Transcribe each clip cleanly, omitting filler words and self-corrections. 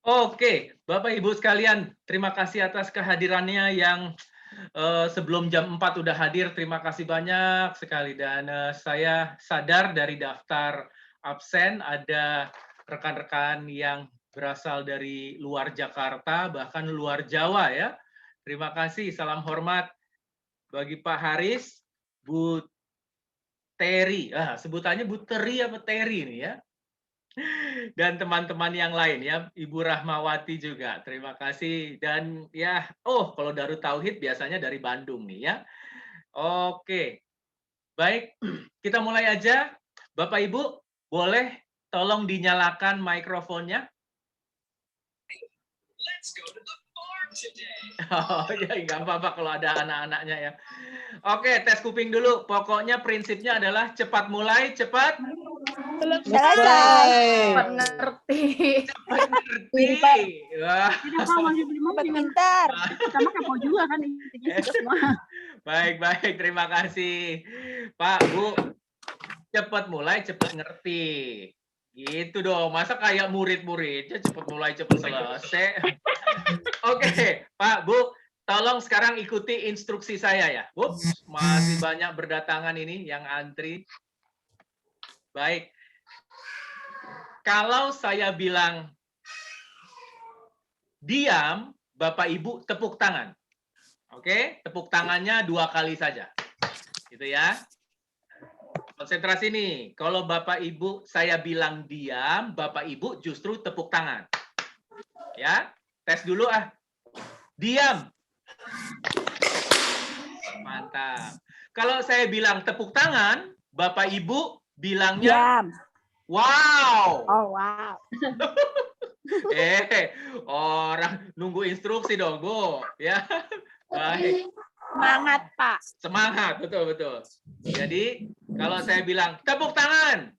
Oke, Bapak Ibu sekalian, terima kasih atas kehadirannya yang sebelum jam 4 udah hadir. Terima kasih banyak sekali. Dan saya sadar dari daftar absen ada rekan-rekan yang berasal dari luar Jakarta, bahkan luar Jawa ya. Terima kasih, salam hormat bagi Pak Haris, Bu Terry. Sebutannya Bu Terry apa Terry ini ya? Dan teman-teman yang lain ya, Ibu Rahmawati juga. Terima kasih. Dan ya, kalau Darut Tauhid biasanya dari Bandung nih ya. Oke. Baik, kita mulai aja. Bapak Ibu, boleh tolong dinyalakan mikrofonnya? Let's go to the farm today. Oh ya, nggak apa-apa kalau ada anak-anaknya ya. Oke, tes kuping dulu. Pokoknya prinsipnya adalah cepat mulai, cepat Selesai. Cepat ngerti. cepat ngerti. Wah. Pintar. Sama kamu juga kan intinya kita semua. Baik, terima kasih. Pak, Bu, cepat mulai, cepat ngerti. Gitu dong, masa kayak murid-muridnya cepat mulai, cepat selesai. Oke, Pak, Bu, tolong sekarang ikuti instruksi saya ya. Ups, masih banyak berdatangan ini yang antri. Baik. Kalau saya bilang diam, Bapak Ibu tepuk tangan. Oke, tepuk tangannya 2 kali saja. Gitu ya. Konsentrasi nih. Kalau Bapak Ibu saya bilang diam, Bapak Ibu justru tepuk tangan. Ya, tes dulu Diam. Mantap. Kalau saya bilang tepuk tangan, Bapak Ibu bilangnya Diam. wow. Oh, wow. Orang nunggu instruksi dong, Bu. Ya. Baik. Semangat, Pak. Semangat, betul. Jadi, kalau saya bilang tepuk tangan.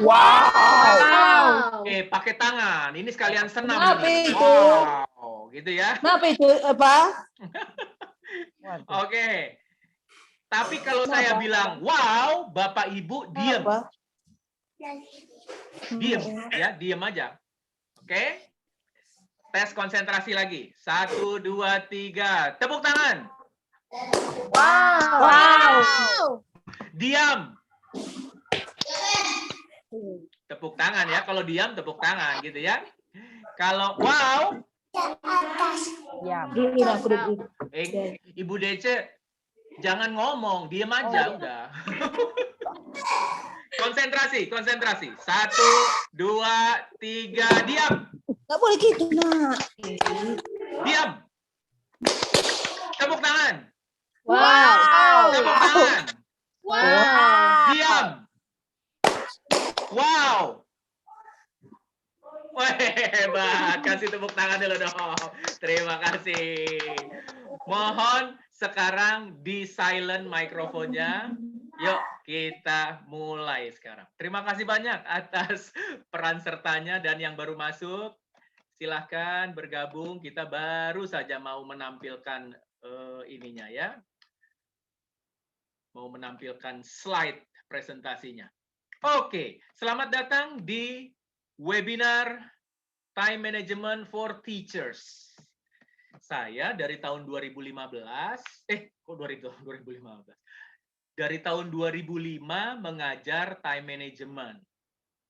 Wow. Oke, pakai tangan. Ini sekalian senam. Kenapa ini. itu? Wow, gitu ya. Kenapa itu, Pak? Oke. Tapi kalau saya bilang wow, Bapak Ibu diam. Apa? Diam, ya, diam aja. Oke. Tes konsentrasi lagi. 1, 2, 3. Tepuk tangan. Wow. Diam. Tepuk tangan ya. Kalau diam, tepuk tangan gitu ya. Kalau wow, Diam. Ibu Dece, jangan ngomong, diam aja udah. Konsentrasi. 1, 2, 3, diam. Nggak boleh gitu, nak. Diam. Tepuk tangan. Wow. Tepuk tangan. Wow. Diam. Wow. Wah, hebat. Kasih tepuk tangan dulu dong. Terima kasih. Mohon sekarang di silent mikrofonnya. Yuk, kita mulai sekarang. Terima kasih banyak atas peran sertanya dan yang baru masuk. Silahkan bergabung. Kita baru saja mau menampilkan ininya ya. Mau menampilkan slide presentasinya. Oke, selamat datang di webinar Time Management for Teachers. Saya dari tahun 2015, kok 2015? Dari tahun 2005 mengajar time management.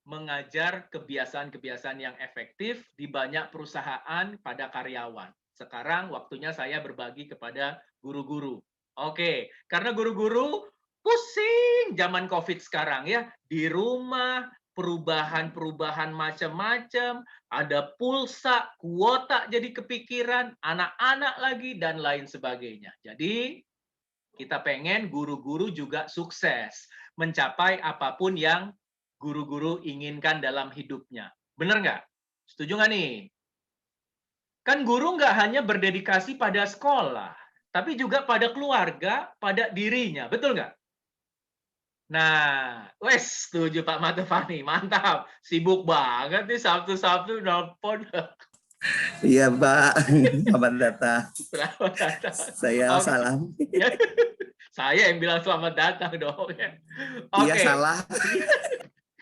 Mengajar kebiasaan-kebiasaan yang efektif di banyak perusahaan pada karyawan. Sekarang waktunya saya berbagi kepada guru-guru. Oke, karena guru-guru pusing zaman COVID sekarang ya. Di rumah, perubahan-perubahan macam-macam, ada pulsa, kuota jadi kepikiran, anak-anak lagi, dan lain sebagainya. Jadi, kita pengen guru-guru juga sukses, mencapai apapun yang guru-guru inginkan dalam hidupnya. Bener nggak? Setuju nggak nih? Kan guru nggak hanya berdedikasi pada sekolah, tapi juga pada keluarga, pada dirinya. Betul nggak? Nah, wes setuju Pak Matefani, mantap. Sibuk banget nih Sabtu-Sabtu nelpon. Iya, Pak. Selamat datang. Selamat datang. Saya Oke. salam. Ya. Saya yang bilang selamat datang dong. Iya, Oke. salah.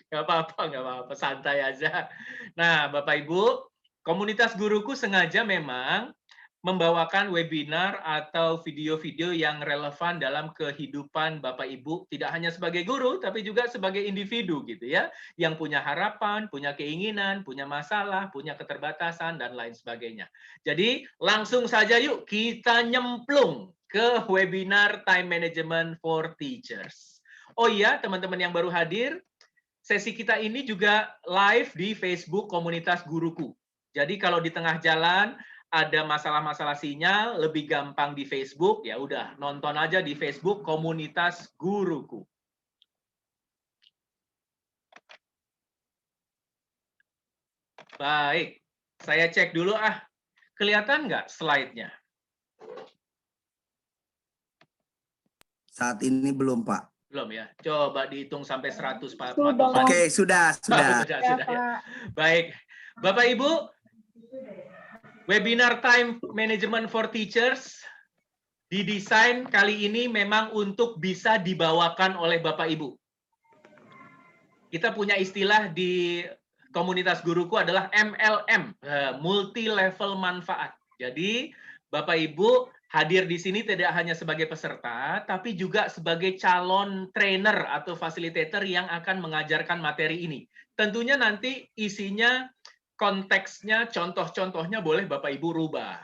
Nggak apa-apa, santai aja. Nah, Bapak Ibu, komunitas guruku sengaja memang membawakan webinar atau video-video yang relevan dalam kehidupan Bapak Ibu, tidak hanya sebagai guru, tapi juga sebagai individu gitu ya, yang punya harapan, punya keinginan, punya masalah, punya keterbatasan, dan lain sebagainya. Jadi, langsung saja yuk kita nyemplung ke webinar Time Management for Teachers. Oh iya, teman-teman yang baru hadir, sesi kita ini juga live di Facebook Komunitas Guruku. Jadi kalau di tengah jalan ada masalah-masalah sinyal, lebih gampang di Facebook, ya udah nonton aja di Facebook Komunitas Guruku. Baik, saya cek dulu kelihatan nggak slide-nya? Saat ini belum, Pak. Belum ya? Coba dihitung sampai 100, Pak. Sudah. Oke, sudah. Sudah ya. Baik, Bapak Ibu, webinar Time Management for Teachers didesain kali ini memang untuk bisa dibawakan oleh Bapak Ibu. Kita punya istilah di komunitas guruku adalah MLM, multi level manfaat. Jadi Bapak Ibu hadir di sini tidak hanya sebagai peserta, tapi juga sebagai calon trainer atau facilitator yang akan mengajarkan materi ini. Tentunya nanti isinya, konteksnya, contoh-contohnya boleh Bapak Ibu rubah.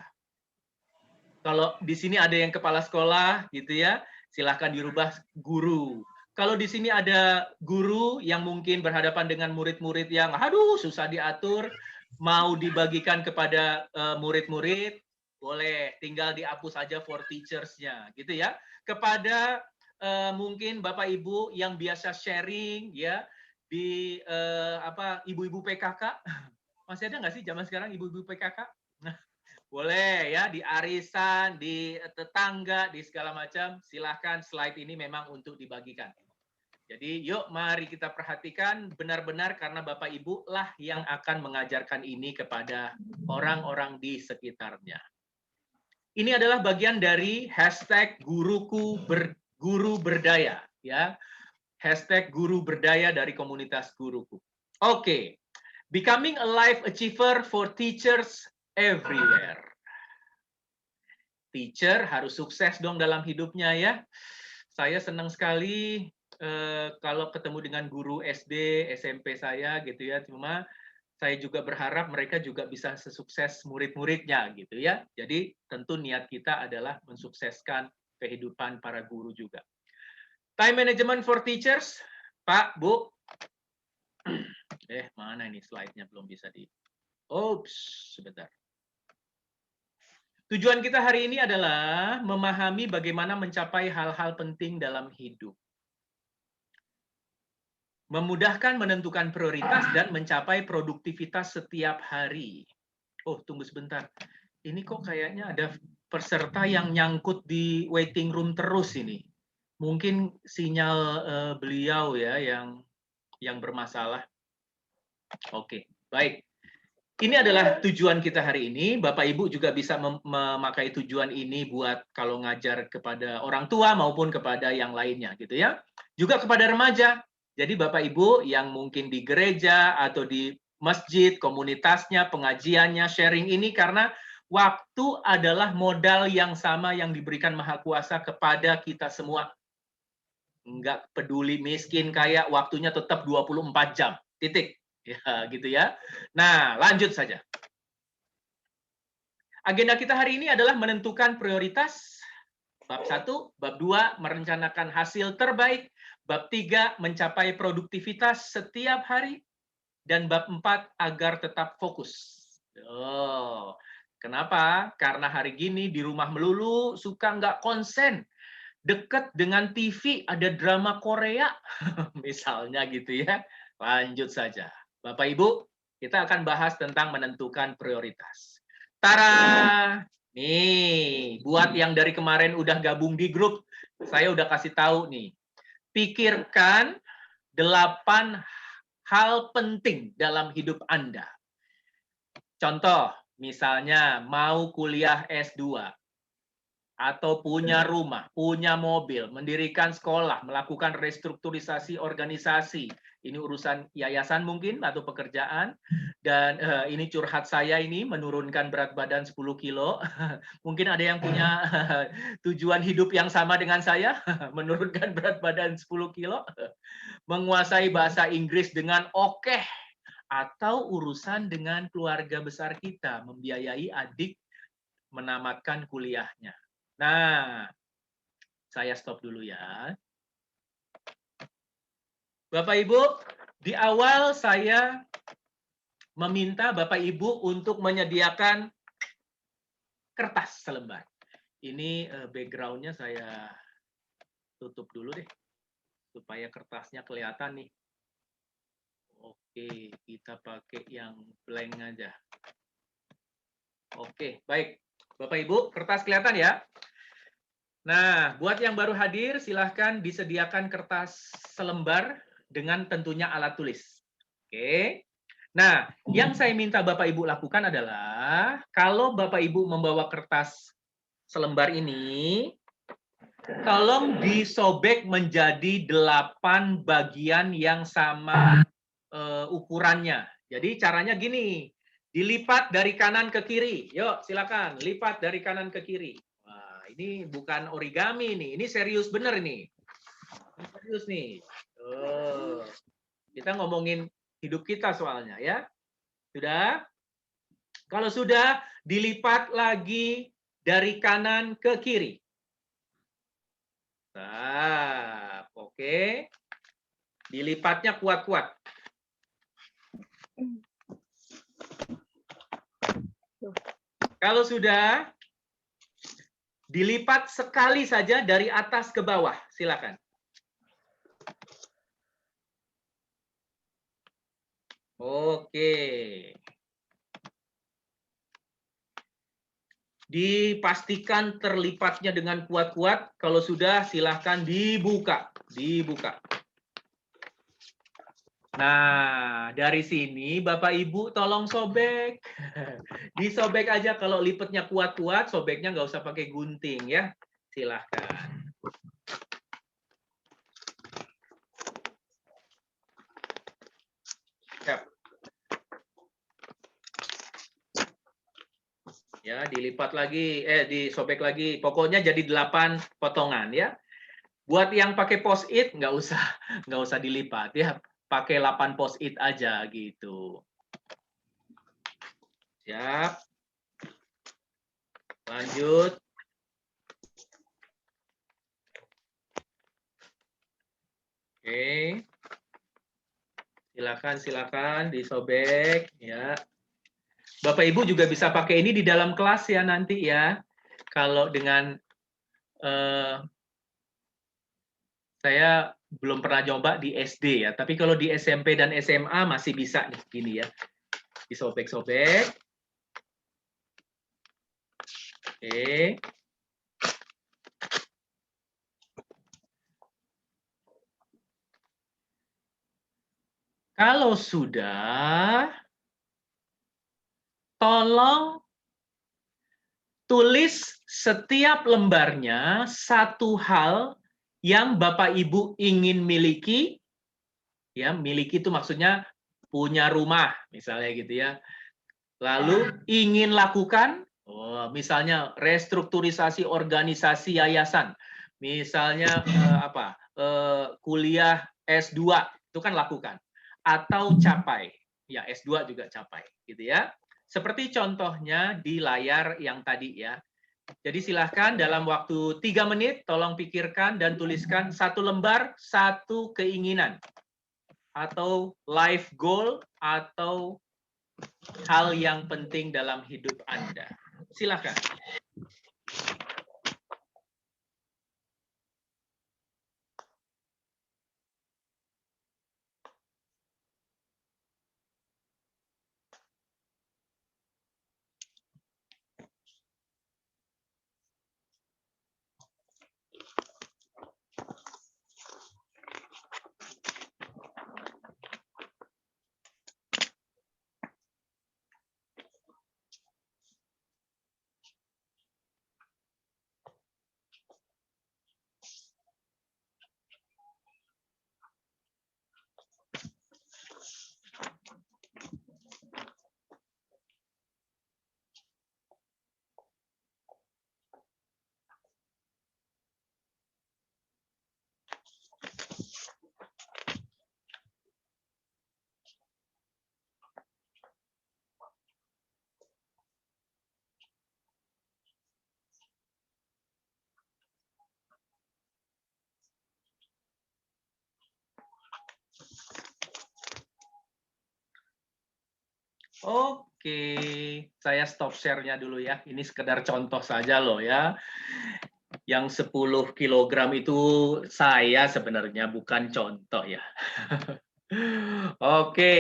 Kalau di sini ada yang kepala sekolah, gitu ya, silahkan dirubah guru. Kalau di sini ada guru yang mungkin berhadapan dengan murid-murid yang, aduh, susah diatur, mau dibagikan kepada murid-murid, boleh, tinggal dihapus saja for teachers-nya, gitu ya. Kepada mungkin Bapak Ibu yang biasa sharing, ya, di ibu-ibu PKK, masih ada nggak sih zaman sekarang ibu-ibu PKK? Nah, boleh ya, di arisan, di tetangga, di segala macam, silahkan slide ini memang untuk dibagikan. Jadi yuk mari kita perhatikan benar-benar karena Bapak Ibu lah yang akan mengajarkan ini kepada orang-orang di sekitarnya. Ini adalah bagian dari hashtag guru berdaya, ya. Hashtag guru berdaya dari komunitas guruku. Oke, becoming a life achiever for teachers everywhere. Teacher harus sukses dong dalam hidupnya ya. Saya senang sekali kalau ketemu dengan guru SD, SMP saya gitu ya. Cuma saya juga berharap mereka juga bisa sesukses murid-muridnya gitu ya. Jadi tentu niat kita adalah mensukseskan kehidupan para guru juga. Time Management for Teachers, Pak, Bu. Mana ini slide-nya belum bisa di... Oops, sebentar. Tujuan kita hari ini adalah memahami bagaimana mencapai hal-hal penting dalam hidup. Memudahkan menentukan prioritas dan mencapai produktivitas setiap hari. Oh, tunggu sebentar. Ini kok kayaknya ada peserta yang nyangkut di waiting room terus ini. Mungkin sinyal beliau ya yang bermasalah. Oke, baik. Ini adalah tujuan kita hari ini. Bapak Ibu juga bisa memakai tujuan ini buat kalau ngajar kepada orang tua maupun kepada yang lainnya gitu ya. Juga kepada remaja. Jadi Bapak Ibu yang mungkin di gereja atau di masjid, komunitasnya, pengajiannya, sharing ini karena waktu adalah modal yang sama yang diberikan Maha Kuasa kepada kita semua. Enggak peduli miskin kaya, waktunya tetap 24 jam. Titik. Ya, gitu ya. Nah, lanjut saja. Agenda kita hari ini adalah menentukan prioritas. Bab 1, bab 2, merencanakan hasil terbaik. Bab 3, mencapai produktivitas setiap hari. Dan bab 4, agar tetap fokus. Oh, kenapa? Karena hari gini di rumah melulu, suka nggak konsen. Dekat dengan TV, ada drama Korea. Misalnya gitu ya. Lanjut saja. Bapak Ibu, kita akan bahas tentang menentukan prioritas. Tara! Nih, buat yang dari kemarin udah gabung di grup, saya udah kasih tahu nih. Pikirkan 8 hal penting dalam hidup Anda. Contoh, Misalnya mau kuliah S2, atau punya rumah, punya mobil, mendirikan sekolah, melakukan restrukturisasi organisasi. Ini urusan yayasan mungkin atau pekerjaan. Dan ini curhat saya ini, menurunkan berat badan 10 kilo. Mungkin ada yang punya tujuan hidup yang sama dengan saya, menurunkan berat badan 10 kilo. Menguasai bahasa Inggris dengan oke. Atau urusan dengan keluarga besar kita, membiayai adik menamatkan kuliahnya. Nah, saya stop dulu ya. Bapak Ibu, di awal saya meminta Bapak Ibu untuk menyediakan kertas selembar. Ini background-nya saya tutup dulu deh, supaya kertasnya kelihatan nih. Oke, kita pakai yang blank aja. Oke, baik. Bapak Ibu, kertas kelihatan ya? Nah, buat yang baru hadir, silahkan disediakan kertas selembar dengan tentunya alat tulis. Oke. Nah, yang saya minta Bapak Ibu lakukan adalah, kalau Bapak Ibu membawa kertas selembar ini, tolong disobek menjadi 8 bagian yang sama ukurannya. Jadi caranya gini, dilipat dari kanan ke kiri. Yuk, silakan, lipat dari kanan ke kiri. Ini bukan origami nih, ini serius bener nih. Ini serius nih. Kita ngomongin hidup kita soalnya ya. Sudah? Kalau sudah, dilipat lagi dari kanan ke kiri. Nah, oke. Dilipatnya kuat-kuat. Kalau sudah, dilipat sekali saja dari atas ke bawah. Silakan. Oke. Dipastikan terlipatnya dengan kuat-kuat. Kalau sudah, silahkan dibuka. Dibuka. Nah, dari sini Bapak Ibu tolong sobek. Disobek aja, kalau lipatnya kuat-kuat, sobeknya nggak usah pakai gunting ya. Silahkan. Siap. Ya, dilipat lagi, disobek lagi. Pokoknya jadi 8 potongan ya. Buat yang pakai post-it nggak usah dilipat ya. Pakai 8 post-it aja gitu. Siap. Lanjut. Oke. Silakan disobek ya. Bapak Ibu juga bisa pakai ini di dalam kelas ya nanti ya. Kalau dengan saya belum pernah coba di SD ya, tapi kalau di SMP dan SMA masih bisa nih gini ya. Disobek-sobek. Oke. Kalau sudah, tolong tulis setiap lembarnya satu hal yang Bapak Ibu ingin miliki. Ya, miliki itu maksudnya punya rumah, misalnya gitu ya. Lalu ingin lakukan, misalnya restrukturisasi organisasi yayasan. Misalnya kuliah S2, itu kan lakukan. Atau capai. Ya, S2 juga capai, gitu ya. Seperti contohnya di layar yang tadi ya. Jadi silahkan dalam waktu 3 menit, tolong pikirkan dan tuliskan satu lembar, satu keinginan. Atau life goal, atau hal yang penting dalam hidup Anda. Silakan. Oke, saya stop share-nya dulu ya. Ini sekedar contoh saja loh ya. Yang 10 kilogram itu saya sebenarnya bukan contoh ya. Oke.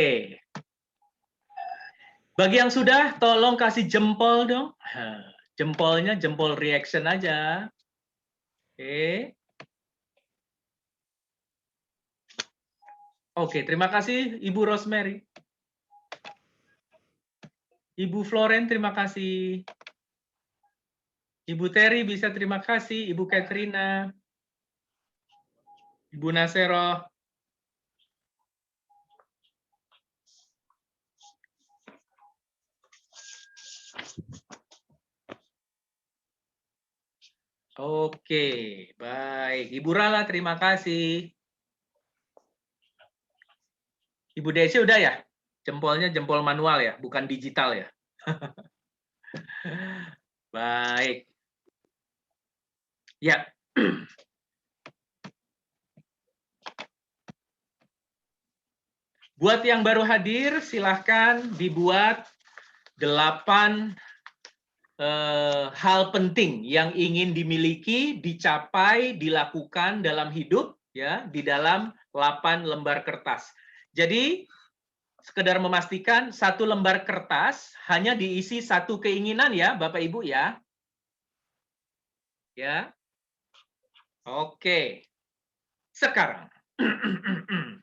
Bagi yang sudah, tolong kasih jempol dong. Jempolnya jempol reaction aja. Oke. Oke, terima kasih Ibu Rosemary. Ibu Floren, terima kasih. Ibu Terry bisa terima kasih. Ibu Katrina. Ibu Nasero. Oke, baik. Ibu Rala, terima kasih. Ibu Desi udah ya? Jempolnya jempol manual ya, bukan digital ya. Baik. Ya. Buat yang baru hadir, silahkan dibuat 8 hal penting yang ingin dimiliki, dicapai, dilakukan dalam hidup ya, di dalam 8 lembar kertas. Jadi sekedar memastikan 1 lembar kertas hanya diisi 1 keinginan ya, Bapak Ibu ya. Ya. Oke. Sekarang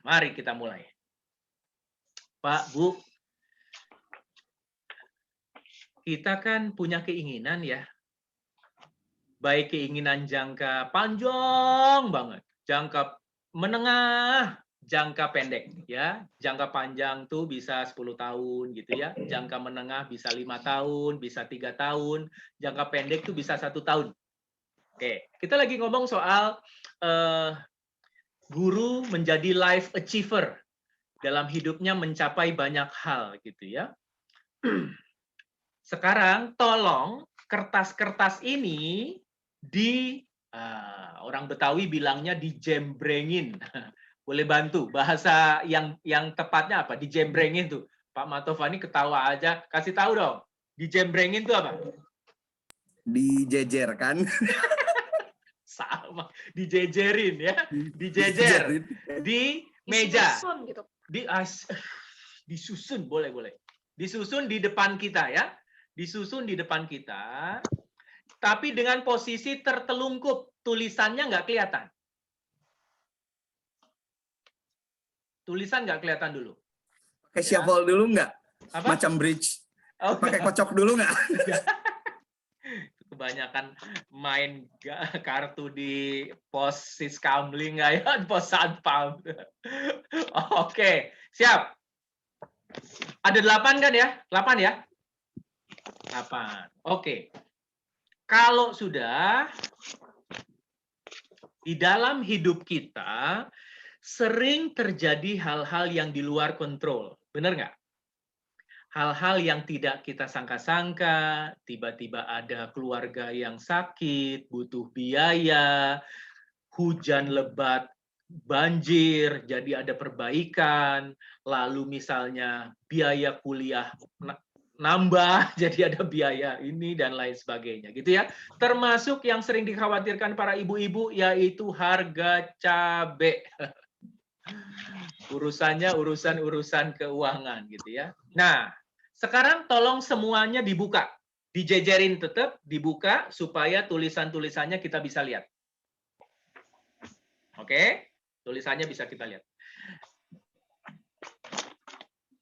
mari kita mulai. Pak, Bu, kita kan punya keinginan ya. Baik keinginan jangka panjang banget, jangka menengah, jangka pendek ya. Jangka panjang tuh bisa 10 tahun gitu ya. Jangka menengah bisa 5 tahun, bisa 3 tahun, jangka pendek tuh bisa 1 tahun. Oke, kita lagi ngomong soal guru menjadi life achiever dalam hidupnya mencapai banyak hal gitu ya. Sekarang tolong kertas-kertas ini orang Betawi bilangnya dijembrengin. Boleh bantu bahasa yang tepatnya apa? Dijembrengin tuh. Pak Matovani ketawa aja, kasih tahu dong. Dijembrengin tuh apa? Dijejerkan. Sama, dijejerin ya. Dijejer di meja. Disusun gitu. Disusun boleh. Disusun di depan kita ya. Disusun di depan kita. Tapi dengan posisi tertelungkup, tulisannya nggak kelihatan. Tulisan nggak kelihatan dulu. Pakai shuffle dulu nggak? Apa? Macam bridge. Oh, Pakai kocok dulu nggak? kebanyakan main kartu di pos Siskamling nggak ya, pos Satpam. Oke, siap. Ada 8 kan ya? 8 ya? 8. Oke. Kalau sudah, di dalam hidup kita sering terjadi hal-hal yang di luar kontrol. Benar nggak? Hal-hal yang tidak kita sangka-sangka, tiba-tiba ada keluarga yang sakit, butuh biaya, hujan lebat, banjir, jadi ada perbaikan, lalu misalnya biaya kuliah nambah, jadi ada biaya ini dan lain sebagainya, gitu ya. Termasuk yang sering dikhawatirkan para ibu-ibu, yaitu harga cabai. Urusannya urusan keuangan, gitu ya. Nah, sekarang tolong semuanya dibuka, dijejerin tetap, dibuka supaya tulisan-tulisannya kita bisa lihat. Oke, tulisannya bisa kita lihat.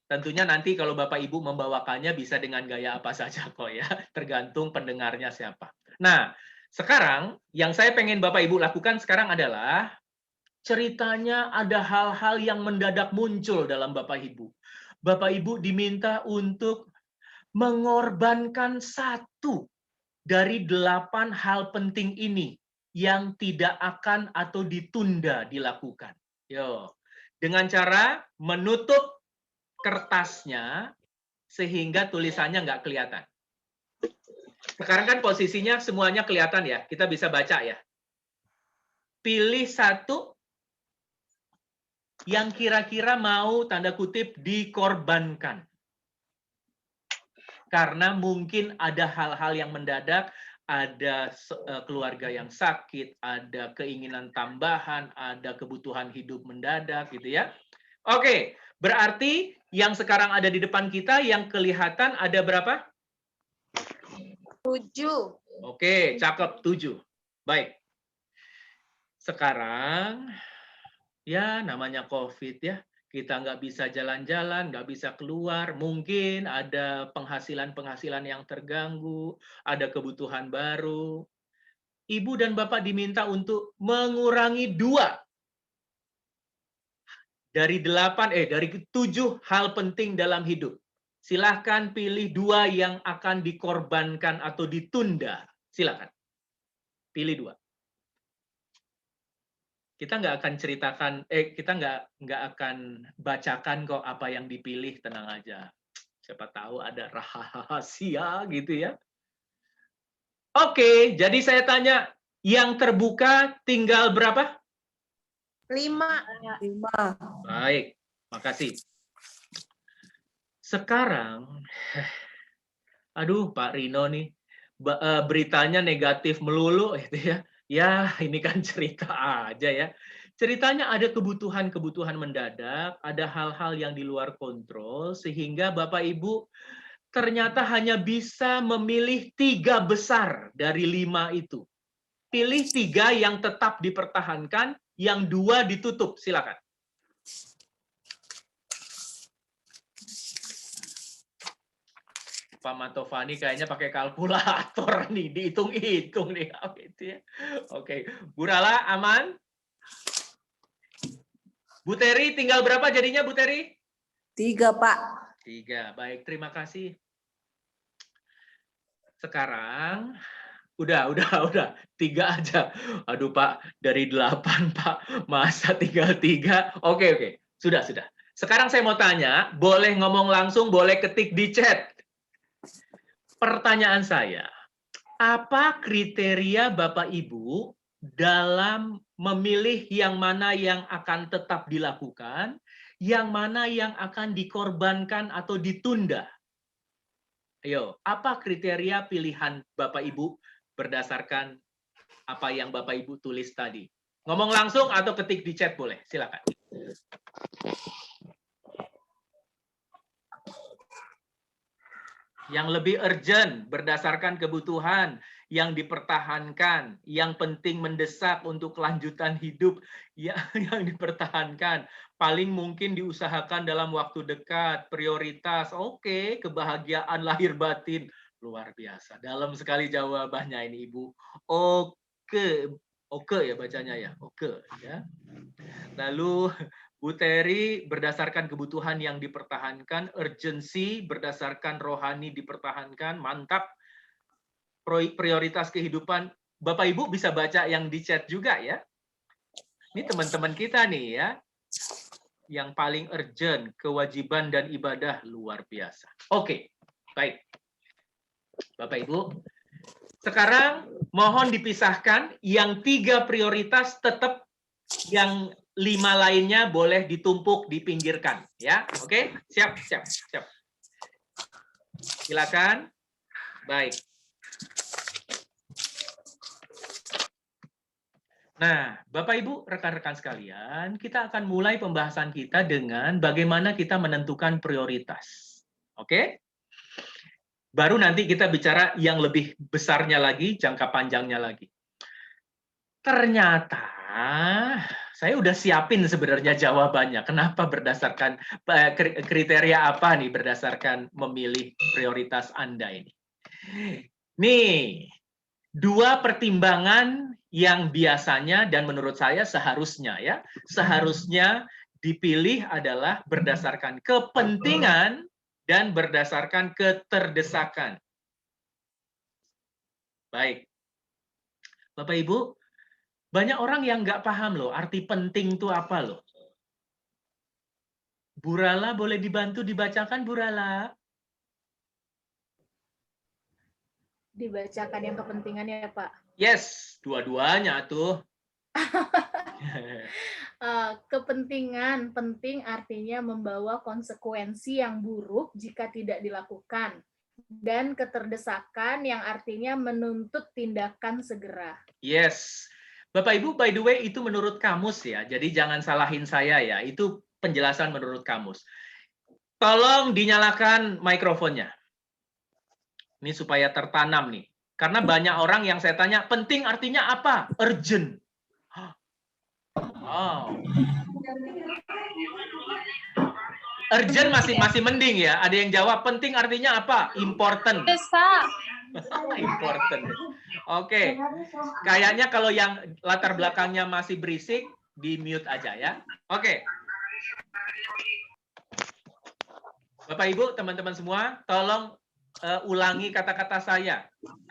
Tentunya nanti kalau Bapak Ibu membawakannya bisa dengan gaya apa saja kok ya, tergantung pendengarnya siapa. Nah, sekarang yang saya pengen Bapak Ibu lakukan sekarang adalah ceritanya ada hal-hal yang mendadak muncul dalam Bapak Ibu. Bapak Ibu diminta untuk mengorbankan 1 dari 8 hal penting ini yang tidak akan atau ditunda dilakukan. Yo, dengan cara menutup kertasnya sehingga tulisannya nggak kelihatan. Sekarang kan posisinya semuanya kelihatan ya, kita bisa baca ya. Pilih 1 yang kira-kira mau tanda kutip dikorbankan. Karena mungkin ada hal-hal yang mendadak, ada keluarga yang sakit, ada keinginan tambahan, ada kebutuhan hidup mendadak gitu ya. Oke, berarti yang sekarang ada di depan kita yang kelihatan ada berapa? 7. Oke, cakep 7. Baik. Sekarang ya namanya COVID ya. Kita nggak bisa jalan-jalan, nggak bisa keluar, mungkin ada penghasilan-penghasilan yang terganggu, ada kebutuhan baru. Ibu dan Bapak diminta untuk mengurangi 2 dari 7 hal penting dalam hidup. Silahkan pilih 2 yang akan dikorbankan atau ditunda. Silahkan. Pilih 2. Kita nggak akan ceritakan, kita nggak akan bacakan kok apa yang dipilih, tenang aja. Siapa tahu ada rahasia gitu ya. Oke, jadi saya tanya, yang terbuka tinggal berapa? 5. 5. Baik, makasih. Sekarang, aduh Pak Rino nih, beritanya negatif melulu gitu ya. Ya, ini kan cerita aja ya. Ceritanya ada kebutuhan-kebutuhan mendadak, ada hal-hal yang di luar kontrol, sehingga Bapak Ibu ternyata hanya bisa memilih 3 besar dari 5 itu. Pilih 3 yang tetap dipertahankan, yang 2 ditutup. Silakan. Pak Mantovani kayaknya pakai kalkulator nih, dihitung-hitung nih. Gitu ya. Oke, Bu Rala aman? Bu Teri tinggal berapa jadinya Bu Teri? 3, Pak. 3, baik, terima kasih. Sekarang, udah, 3 aja. Aduh Pak, dari 8 Pak, masa tinggal 3? Oke, sudah. Sekarang saya mau tanya, boleh ngomong langsung, boleh ketik di chat. Pertanyaan saya, apa kriteria Bapak Ibu dalam memilih yang mana yang akan tetap dilakukan, yang mana yang akan dikorbankan atau ditunda? Ayo, apa kriteria pilihan Bapak Ibu berdasarkan apa yang Bapak Ibu tulis tadi? Ngomong langsung atau ketik di chat boleh, silakan. Yang lebih urgent berdasarkan kebutuhan, yang dipertahankan, yang penting mendesak untuk kelanjutan hidup yang dipertahankan, paling mungkin diusahakan dalam waktu dekat, prioritas, oke, kebahagiaan lahir batin, luar biasa. Dalam sekali jawabannya ini Ibu. Oke ya bacanya ya, oke ya. Lalu Bu Teri berdasarkan kebutuhan yang dipertahankan, urgensi berdasarkan rohani dipertahankan, mantap. Prioritas kehidupan, Bapak Ibu bisa baca yang di chat juga ya. Ini teman-teman kita nih ya. Yang paling urgent, kewajiban dan ibadah luar biasa. Oke, baik. Bapak Ibu, sekarang mohon dipisahkan, yang 3 prioritas tetap, yang 5 lainnya boleh ditumpuk, dipinggirkan ya. Oke, siap. Silakan. Baik. Nah, Bapak Ibu, rekan-rekan sekalian, kita akan mulai pembahasan kita dengan bagaimana kita menentukan prioritas. Oke? Baru nanti kita bicara yang lebih besarnya lagi, jangka panjangnya lagi. Ternyata saya udah siapin sebenarnya jawabannya. Kenapa berdasarkan kriteria apa nih berdasarkan memilih prioritas Anda ini? Nih, 2 pertimbangan yang biasanya dan menurut saya seharusnya dipilih adalah berdasarkan kepentingan dan berdasarkan keterdesakan. Baik. Bapak Ibu, banyak orang yang nggak paham loh, arti penting itu apa loh. Bu Rala boleh dibantu dibacakan, Bu Rala? Dibacakan yang kepentingan ya Pak. Yes, dua-duanya tuh. Kepentingan penting artinya membawa konsekuensi yang buruk jika tidak dilakukan. dan keterdesakan yang artinya menuntut tindakan segera. Yes. Bapak Ibu, by the way, itu menurut kamus ya. Jadi jangan salahin saya ya. Itu penjelasan menurut kamus. Tolong dinyalakan mikrofonnya. Ini supaya tertanam nih. Karena banyak orang yang saya tanya, penting artinya apa? Urgent. Wow. Urgent masih mending ya. Ada yang jawab penting artinya apa? Important. Important. Oke. Kayaknya kalau yang latar belakangnya masih berisik, di mute aja ya. Oke. Bapak Ibu, teman-teman semua, tolong ulangi kata-kata saya.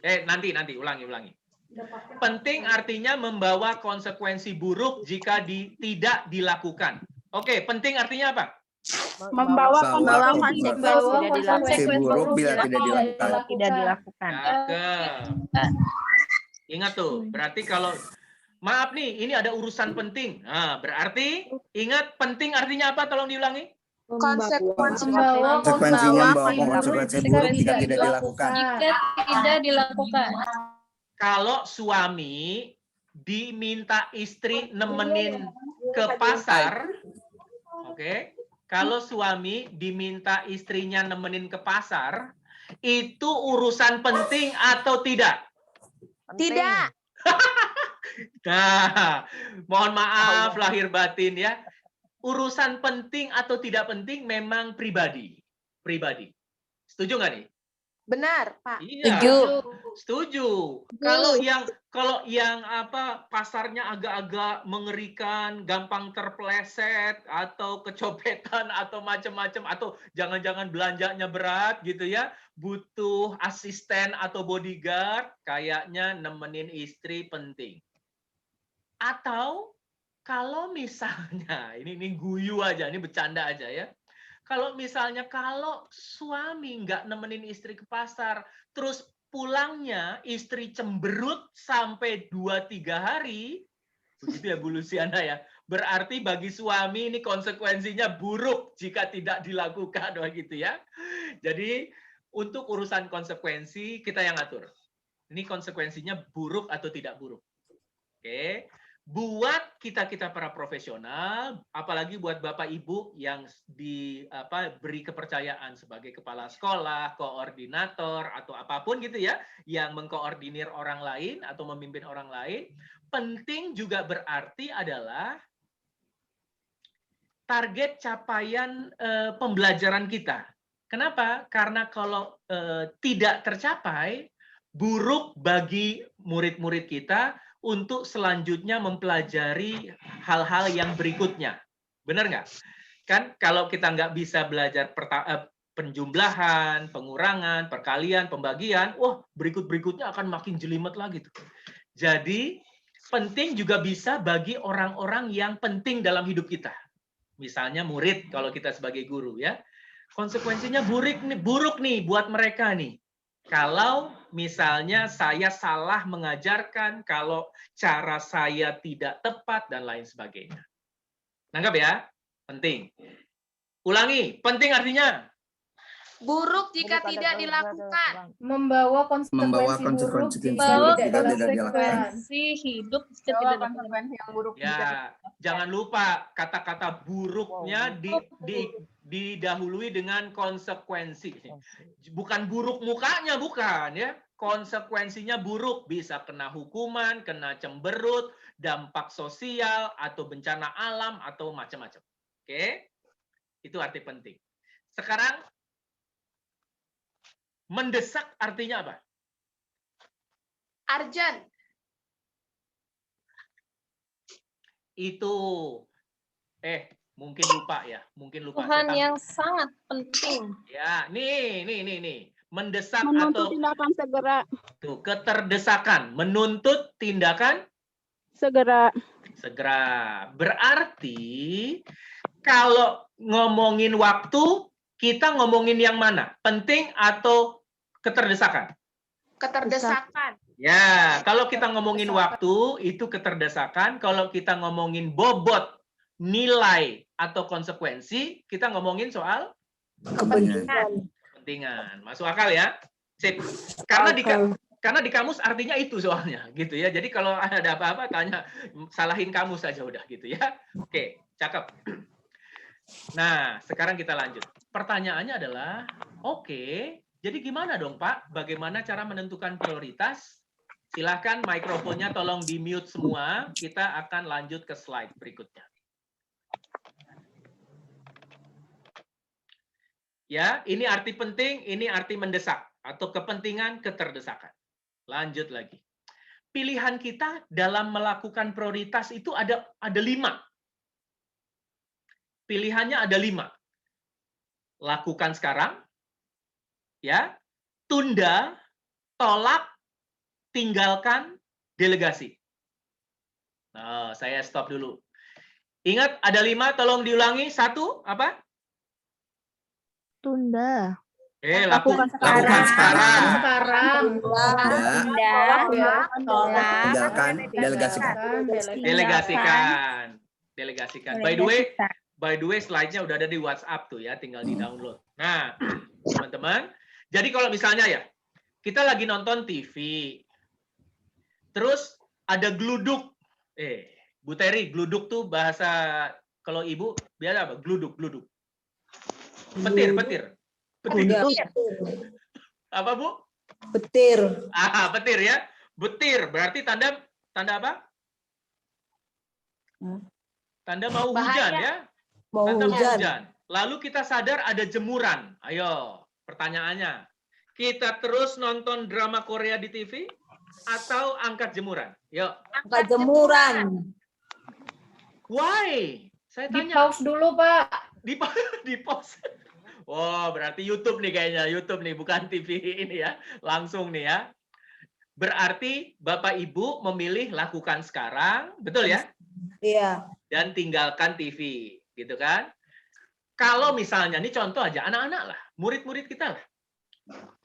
Nanti ulangi. Penting artinya membawa konsekuensi buruk jika tidak dilakukan. Oke, penting artinya apa? Membawa konsekuensi buruk bila tidak dilakukan. Ingat tuh, berarti kalau maaf nih, ini ada urusan penting. Nah, berarti ingat penting artinya apa? Tolong diulangi. Konsekuensinya membawa konsekuensi buruk jika tidak dilakukan. Kalau suami diminta istri nemenin ke pasar, oke? Kalau suami diminta istrinya nemenin ke pasar, itu urusan penting atau tidak? Tidak. Nah, mohon maaf lahir batin ya. Urusan penting atau tidak penting memang pribadi. Setuju nggak nih? Benar, Pak. Iya. Setuju. Kalau yang apa pasarnya agak-agak mengerikan, gampang terpeleset atau kecopetan atau macam-macam atau jangan-jangan belanjanya berat gitu ya, butuh asisten atau bodyguard, kayaknya nemenin istri penting. Atau kalau misalnya ini guyu aja, ini bercanda aja ya. Kalau misalnya kalau suami nggak nemenin istri ke pasar, terus pulangnya istri cemberut sampai 2-3 hari, begitu ya Bu Luciana ya, berarti bagi suami ini konsekuensinya buruk jika tidak dilakukan, begitu ya. Jadi untuk urusan konsekuensi kita yang atur. Ini konsekuensinya buruk atau tidak buruk. Oke. Buat kita para profesional, apalagi buat Bapak Ibu yang beri kepercayaan sebagai kepala sekolah, koordinator atau apapun gitu ya, yang mengkoordinir orang lain atau memimpin orang lain, penting juga berarti adalah target capaian pembelajaran kita. Kenapa? Karena kalau tidak tercapai, buruk bagi murid-murid kita untuk selanjutnya mempelajari hal-hal yang berikutnya. Benar nggak? Kan kalau kita nggak bisa belajar penjumlahan, pengurangan, perkalian, pembagian, wah berikut-berikutnya akan makin jelimet lagi tuh. Jadi penting juga bisa bagi orang-orang yang penting dalam hidup kita. Misalnya murid kalau kita sebagai guru ya. Konsekuensinya buruk nih buat mereka nih. Kalau misalnya saya salah mengajarkan, kalau cara saya tidak tepat, dan lain sebagainya. Nangkap ya? Penting. Ulangi, penting artinya? Buruk jika tidak dilakukan. Membawa konsekuensi buruk jika tidak dilakukan. Hidup konsekuensi yang buruk. Ya, jangan lupa kata-kata buruknya didahului dengan konsekuensi. Bukan buruk mukanya, bukan ya. Konsekuensinya buruk, bisa kena hukuman, kena cemberut, dampak sosial atau bencana alam atau macam-macam. Oke? Itu arti penting. Sekarang mendesak artinya apa? Urgent. Itu mungkin lupa ya, Tuhan yang sangat penting. Ya, nih. Mendesak menuntut atau tindakan segera. Tuh, keterdesakan, menuntut tindakan Segera. Berarti kalau ngomongin waktu, kita ngomongin yang mana? Penting atau keterdesakan? Keterdesakan. Ya, kalau kita ngomongin waktu, itu keterdesakan. Kalau kita ngomongin bobot, nilai, atau konsekuensi, kita ngomongin soal Kepentingan. kepentingan. Masuk akal ya? Sip. Karena di kamus artinya itu soalnya, gitu ya. Jadi kalau ada apa-apa tanya, salahin kamus saja udah gitu ya. Oke, cakep. Nah, sekarang kita lanjut. Pertanyaannya adalah, oke, jadi gimana dong Pak? Bagaimana cara menentukan prioritas? Silahkan mikrofonnya tolong di-mute semua. Kita akan lanjut ke slide berikutnya. Ya, ini arti penting, ini arti mendesak atau kepentingan keterdesakan. Lanjut lagi. Pilihan kita dalam melakukan prioritas itu ada 5. Pilihannya ada 5. Lakukan sekarang, ya, tunda, tolak, tinggalkan, delegasi. Nah, saya stop dulu. Ingat ada 5, tolong diulangi. 1, apa? Tunda. Lakukan Lakukan sekarang. Tinggalkan, delegasikan. Delegasikan. By the way, slide-nya udah ada di WhatsApp tuh ya, tinggal di-download. Nah, teman-teman, jadi kalau misalnya ya, kita lagi nonton TV, terus ada gluduk. Bu Terry, gluduk tuh bahasa kalau ibu biasa apa? Gluduk. Petir. Apa Bu? Petir. Petir ya. Betir berarti tanda apa? Tanda mau hujan ya. Tanda mau hujan. Lalu kita sadar ada jemuran. Ayo, pertanyaannya. Kita terus nonton drama Korea di TV atau angkat jemuran? Yuk. Angkat jemuran. Why? Saya tanya. Di-pause dulu, Pak. Di-pause. Oh, berarti YouTube nih kayaknya. YouTube nih, bukan TV ini ya. Langsung nih ya. Berarti Bapak Ibu memilih lakukan sekarang. Betul ya? Iya. Dan tinggalkan TV. Gitu kan? Kalau misalnya, ini contoh aja, anak-anak lah. Murid-murid kita lah.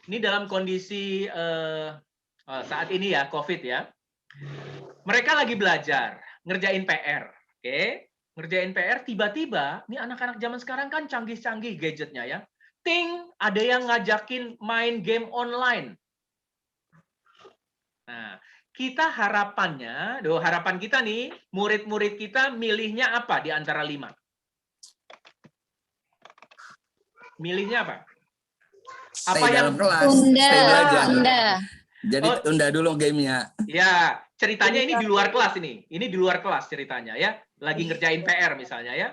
Ini dalam kondisi saat ini ya, COVID ya. Mereka lagi belajar, ngerjain PR. Oke? Ngerjain PR, tiba-tiba, ini anak-anak zaman sekarang kan canggih-canggih gadgetnya ya. Ting, ada yang ngajakin main game online. Nah, kita harapan kita nih, murid-murid kita milihnya apa di antara 5? Milihnya apa? Stay dalam kelas, Tunda. stay belajar. Tunda. Jadi tunda dulu gamenya. Ya, ceritanya ini di luar kelas ini. Ini di luar kelas ceritanya ya. Lagi ngerjain PR misalnya ya.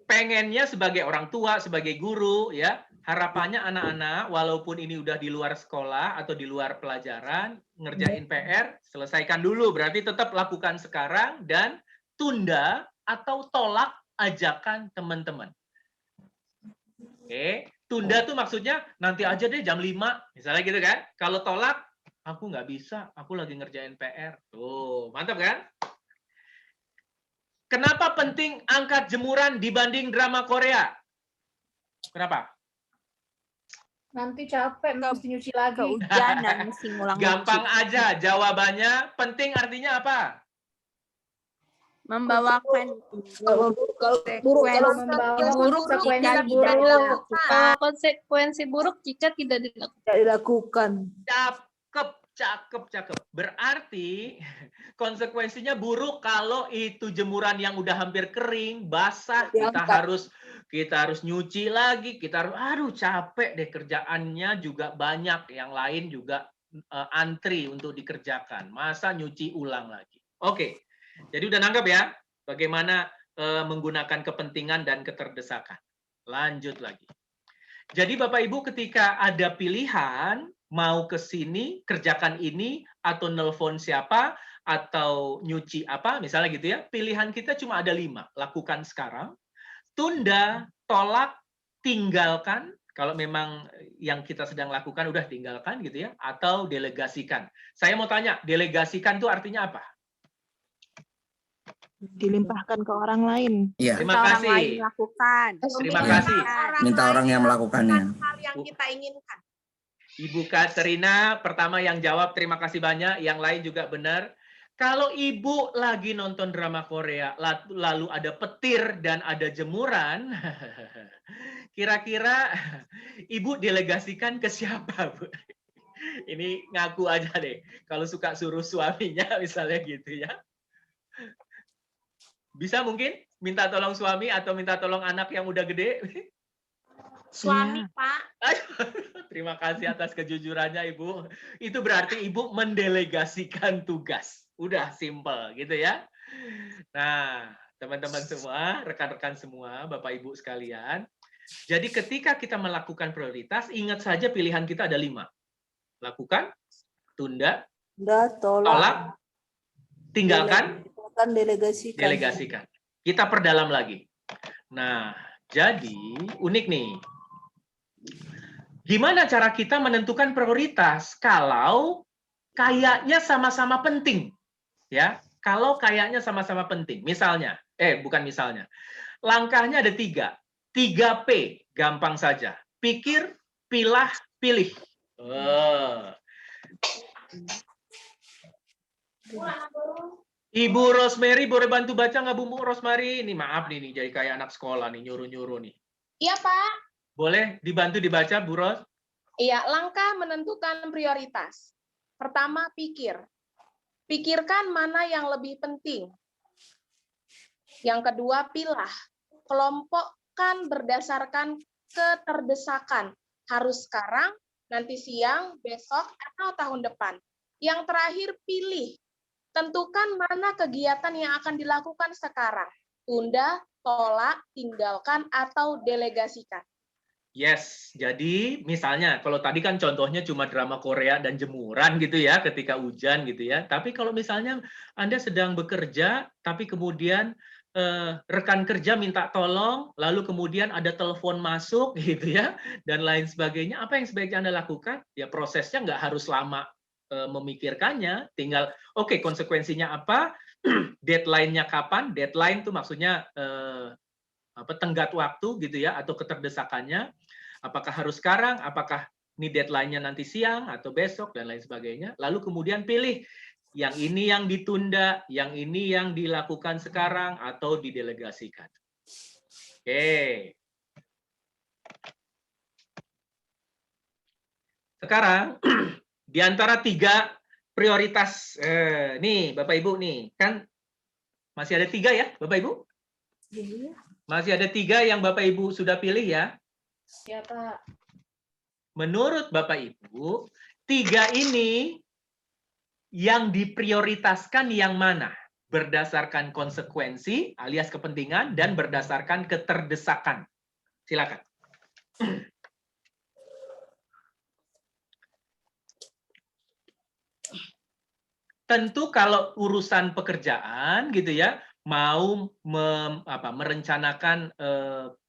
Pengennya sebagai orang tua, sebagai guru ya, harapannya anak-anak walaupun ini udah di luar sekolah atau di luar pelajaran, ngerjain PR, selesaikan dulu. Berarti tetap lakukan sekarang dan tunda atau tolak ajakan teman-teman. Oke, tunda tuh maksudnya nanti aja deh jam 5, misalnya gitu kan. Kalau tolak, aku nggak bisa, aku lagi ngerjain PR. Tuh, mantap kan? Kenapa penting angkat jemuran dibanding drama Korea? Kenapa? Nanti capek, mesti nyuci lagi. Kehujanan mesti ngulang. Gampang aja jawabannya. Penting artinya apa? Membawakan Kalau Konsekuensi buruk jika tidak dilakukan. tidak dilakukan. Cakep. Berarti konsekuensinya buruk kalau itu jemuran yang udah hampir kering, basah, kita harus nyuci lagi, kita harus capek deh kerjaannya juga banyak, yang lain juga antri untuk dikerjakan. Masa nyuci ulang lagi. Oke. Jadi udah nangkep ya bagaimana menggunakan kepentingan dan keterdesakan. Lanjut lagi. Jadi Bapak Ibu ketika ada pilihan mau ke sini, kerjakan ini, atau nelpon siapa, atau nyuci apa, misalnya gitu ya, pilihan kita cuma ada 5. Lakukan sekarang, tunda, tolak, tinggalkan, kalau memang yang kita sedang lakukan udah tinggalkan gitu ya, atau delegasikan. Saya mau tanya, delegasikan itu artinya apa? dilimpahkan ke orang lain. Iya. Terima Orang kasih. lain lakukan. Terima kasih. Minta orang yang melakukannya. Hal yang kita inginkan. Ibu Katerina pertama yang jawab, terima kasih banyak. Yang lain juga benar. Kalau ibu lagi nonton drama Korea, lalu ada petir dan ada jemuran, Kira-kira Ibu delegasikan ke siapa, Bu? Ini ngaku aja deh. Kalau suka suruh suaminya misalnya gitu ya. Bisa mungkin minta tolong suami atau minta tolong anak yang udah gede? Suami, Iya. Pak. Terima kasih atas kejujurannya, Ibu. Itu berarti Ibu mendelegasikan tugas. Udah simple gitu ya. Nah, teman-teman semua, rekan-rekan semua, Bapak Ibu sekalian. Jadi ketika kita melakukan prioritas, ingat saja pilihan kita ada 5. Lakukan, tunda, Udah, tolak, tolak. tinggalkan, Delegasikan. delegasikan. Kita perdalam lagi. Nah, jadi unik nih. Gimana cara kita menentukan prioritas kalau kayaknya sama-sama penting? Ya, kalau kayaknya sama-sama penting. Misalnya, bukan misalnya. Langkahnya ada 3. 3P, gampang saja. Pikir, pilah, pilih. Ibu Rosemary boleh bantu baca nggak Bu Rosemary? Ini maaf nih, jadi kayak anak sekolah nih, nyuruh-nyuruh nih. Iya, Pak. Boleh dibantu dibaca Bu Ros? Iya, langkah menentukan prioritas. Pertama, pikir. Pikirkan mana yang lebih penting. Yang kedua, pilah. Kelompokkan berdasarkan keterdesakan. Harus sekarang, nanti siang, besok, atau tahun depan. Yang terakhir, pilih. Tentukan mana kegiatan yang akan dilakukan sekarang. Tunda, tolak, tinggalkan, atau delegasikan. Yes, jadi misalnya kalau tadi kan contohnya cuma drama Korea dan jemuran gitu ya ketika hujan gitu ya. Tapi kalau misalnya Anda sedang bekerja tapi kemudian rekan kerja minta tolong, lalu kemudian ada telepon masuk gitu ya dan lain sebagainya, apa yang sebaiknya Anda lakukan? Ya prosesnya nggak harus lama memikirkannya, tinggal oke, konsekuensinya apa, deadline-nya kapan, deadline itu maksudnya tenggat waktu gitu ya atau keterdesakannya. Apakah harus sekarang, apakah ini deadline-nya nanti siang atau besok dan lain sebagainya. Lalu kemudian pilih yang ini yang ditunda, yang ini yang dilakukan sekarang atau didelegasikan. Oke. Sekarang di antara 3 prioritas nih Bapak Ibu nih, kan masih ada 3 ya Bapak Ibu? Iya. Masih ada 3 yang Bapak Ibu sudah pilih ya? Ya, Pak. Menurut Bapak Ibu, 3 ini yang diprioritaskan yang mana? Berdasarkan konsekuensi alias kepentingan dan berdasarkan keterdesakan. Silakan. Tentu kalau urusan pekerjaan gitu ya, mau merencanakan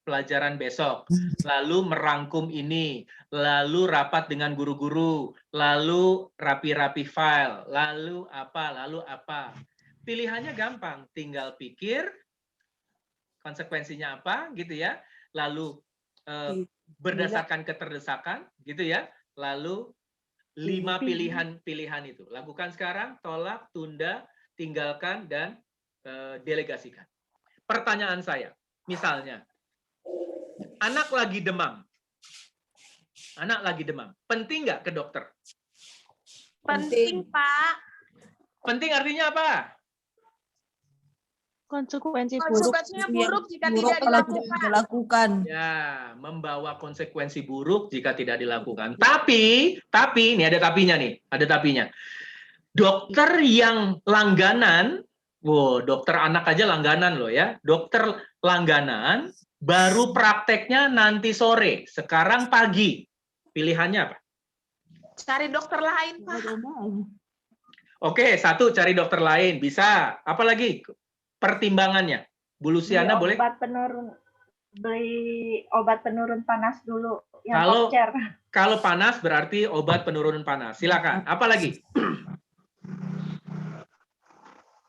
pelajaran besok, lalu merangkum ini, lalu rapat dengan guru-guru, lalu rapi-rapi file, lalu apa. Pilihannya gampang, tinggal pikir konsekuensinya apa gitu ya, lalu berdasarkan keterdesakan gitu ya, lalu 5 pilihan itu. Lakukan sekarang, tolak, tunda, tinggalkan, dan delegasikan. Pertanyaan saya, misalnya, anak lagi demam. Penting nggak ke dokter? Penting, Pak. Penting artinya apa? Konsekuensi buruk. Konsekuensinya buruk jika Buruk tidak kalau dilakukan. tidak dilakukan. Ya, membawa konsekuensi buruk jika tidak dilakukan. Tapi ini ada tapinya nih, ada tapinya. Dokter yang langganan, dokter anak aja langganan loh ya. Dokter langganan baru prakteknya nanti sore, sekarang pagi. Pilihannya apa? Cari dokter lain, Pak. Oke, 1 cari dokter lain, bisa. Apalagi pertimbangannya? Bu Luciana boleh? Beli obat penurun panas dulu. Kalau panas berarti obat penurun panas. Silakan. Apa lagi?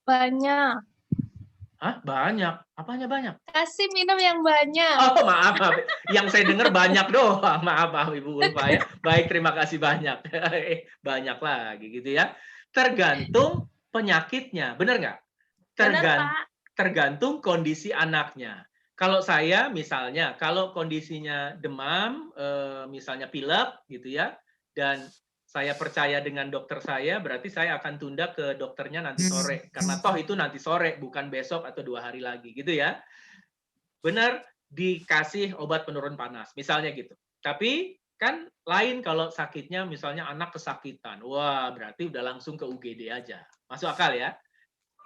Banyak. Hah? Banyak. Apanya banyak? Kasih minum yang banyak. Oh, maaf. Yang saya dengar banyak doang. Maaf, Ibu Ulfa ya. Baik, terima kasih banyak. Banyak lagi gitu ya. Tergantung penyakitnya. Benar nggak? Benar, Pak. Tergantung kondisi anaknya. Kalau saya misalnya, kalau kondisinya demam, misalnya pilek gitu ya, dan saya percaya dengan dokter saya, berarti saya akan tunda ke dokternya nanti sore. Karena toh itu nanti sore, bukan besok atau 2 hari lagi gitu ya. Benar, dikasih obat penurun panas, misalnya gitu. Tapi kan lain kalau sakitnya misalnya anak kesakitan. Wah, berarti udah langsung ke UGD aja. Masuk akal ya?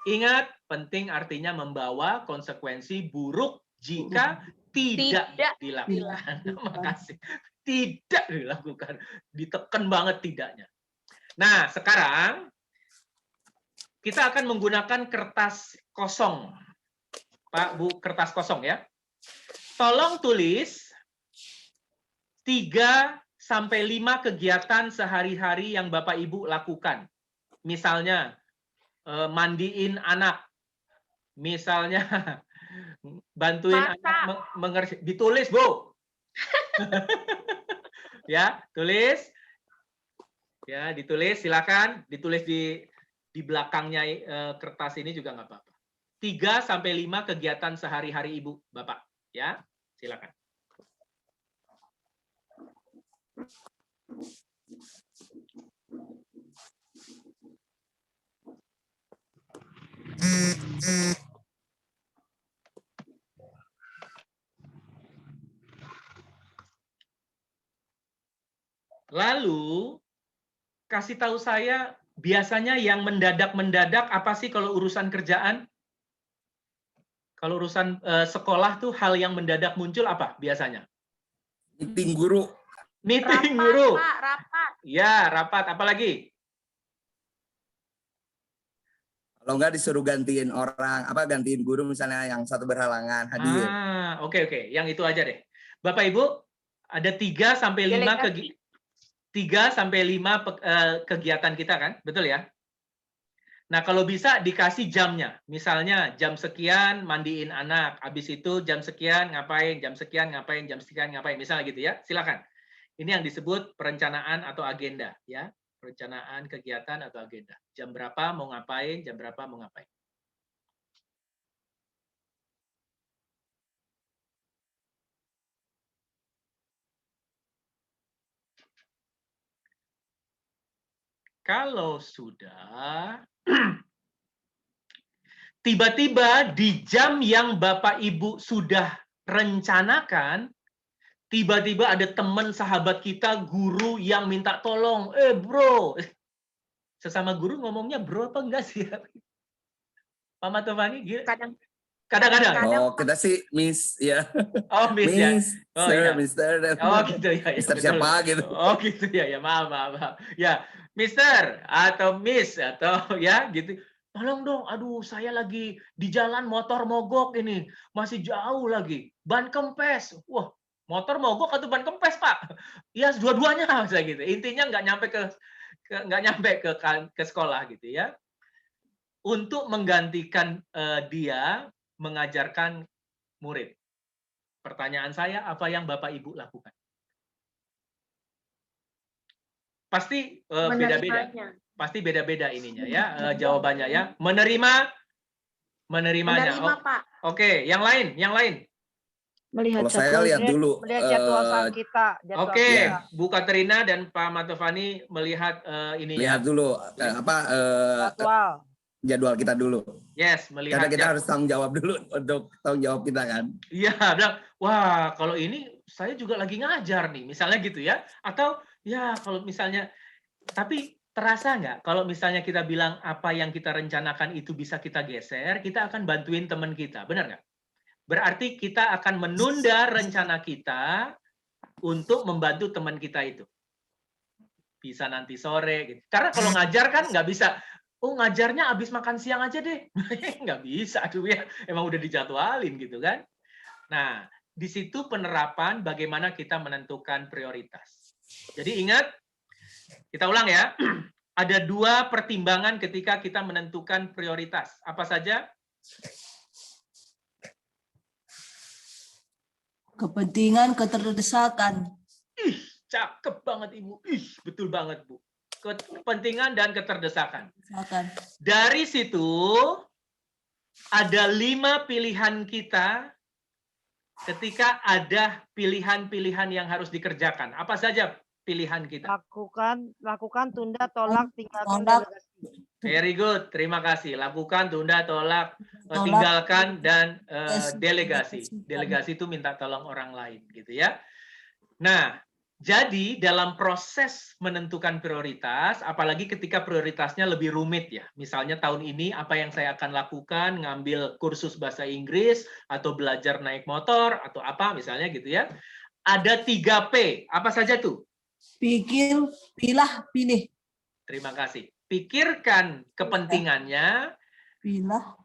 Ingat, penting artinya membawa konsekuensi buruk jika tidak dilakukan. Makasih. Tidak dilakukan. Ditekan banget tidaknya. Nah, sekarang kita akan menggunakan kertas kosong. Pak, Bu, kertas kosong ya. Tolong tulis 3 sampai 5 kegiatan sehari-hari yang Bapak Ibu lakukan. Misalnya, mandiin anak. Misalnya, bantuin anak mengerti. Ditulis, Bu. Ya, tulis. Ya, ditulis, silakan. Ditulis di belakangnya kertas ini juga nggak apa-apa. 3 sampai 5 kegiatan sehari-hari Ibu, Bapak. Ya, silakan. Lalu, kasih tahu saya, biasanya yang mendadak-mendadak apa sih kalau urusan kerjaan? Kalau urusan sekolah tuh hal yang mendadak muncul apa biasanya? Meeting guru. Meeting Rapat, guru. Pak, rapat. Ya, rapat. Apalagi? Kalau nggak disuruh gantiin orang, gantiin guru misalnya yang satu berhalangan hadir. Oke. Yang itu aja deh. Bapak Ibu, ada 3 sampai 5 kegiatan kita kan? Betul ya? Nah, kalau bisa dikasih jamnya. Misalnya jam sekian mandiin anak, habis itu jam sekian ngapain, jam sekian ngapain, jam sekian ngapain, misalnya gitu ya. Silakan. Ini yang disebut perencanaan atau agenda ya. Perencanaan kegiatan atau agenda. Jam berapa mau ngapain, jam berapa mau ngapain. Kalau sudah, tiba-tiba di jam yang Bapak Ibu sudah rencanakan, tiba-tiba ada teman sahabat kita, guru yang minta tolong. Bro, sesama guru ngomongnya bro apa enggak sih? Pak Matovani, kadang-kadang. Oh, kita sih Miss ya. Oh, Miss ya. Oh, Sir, iya. Mister. Oh, gitu ya. Mister Betul. siapa gitu. Oh, gitu ya. Ya, maaf. Ya, Mister atau Miss atau ya gitu. Tolong dong, aduh saya lagi di jalan motor mogok ini. Masih jauh lagi. Ban kempes. Wah, motor mogok atau ban kempes, Pak? Ya, dua-duanya saya gitu. Intinya nggak nyampe ke sekolah gitu ya. Untuk menggantikan dia mengajarkan murid. Pertanyaan saya, apa yang Bapak Ibu lakukan? Pasti beda-beda. Pasti beda-beda ininya ya, jawabannya ya. Menerimanya. Menerima, Pak. Oke, yang lain. Melihat Kalau saya lihat dulu. Melihat jadwal kita. Oke, Bu Katerina dan Pak Matovani melihat ini. Lihat dulu jadwal kita dulu. Yes, melihat. Karena kita harus tanggung jawab dulu untuk tanggung jawab kita kan. Iya, bilang, wah kalau ini saya juga lagi ngajar nih, misalnya gitu ya. Atau ya kalau misalnya, tapi terasa nggak kalau misalnya kita bilang apa yang kita rencanakan itu bisa kita geser, kita akan bantuin teman kita, benar nggak? Berarti kita akan menunda rencana kita untuk membantu teman kita itu. Bisa nanti sore, gitu. Karena kalau ngajar kan nggak bisa, oh ngajarnya habis makan siang aja deh. Nggak bisa, aduh ya, emang udah dijadwalin gitu kan. Nah, di situ penerapan bagaimana kita menentukan prioritas. Jadi ingat, kita ulang ya, ada 2 pertimbangan ketika kita menentukan prioritas. Apa saja? Kepentingan, keterdesakan. Ih, cakep banget Ibu. Ih, betul banget Bu. Kepentingan dan keterdesakan. Dari situ ada 5 pilihan kita ketika ada pilihan-pilihan yang harus dikerjakan. Apa saja pilihan kita? Lakukan, tunda, tolak, tinggalkan, Tolak. delegasi. Very good, terima kasih. Lakukan, tunda, tolak, Tolak. tinggalkan, dan Delegasi. delegasi. Delegasi itu minta tolong orang lain, gitu ya. Nah, jadi dalam proses menentukan prioritas, apalagi ketika prioritasnya lebih rumit ya. Misalnya tahun ini apa yang saya akan lakukan, ngambil kursus bahasa Inggris, atau belajar naik motor, atau apa misalnya gitu ya. Ada 3P, apa saja tuh? Pikir, pilah, pilih. Terima kasih. Pikirkan kepentingannya, Pilah.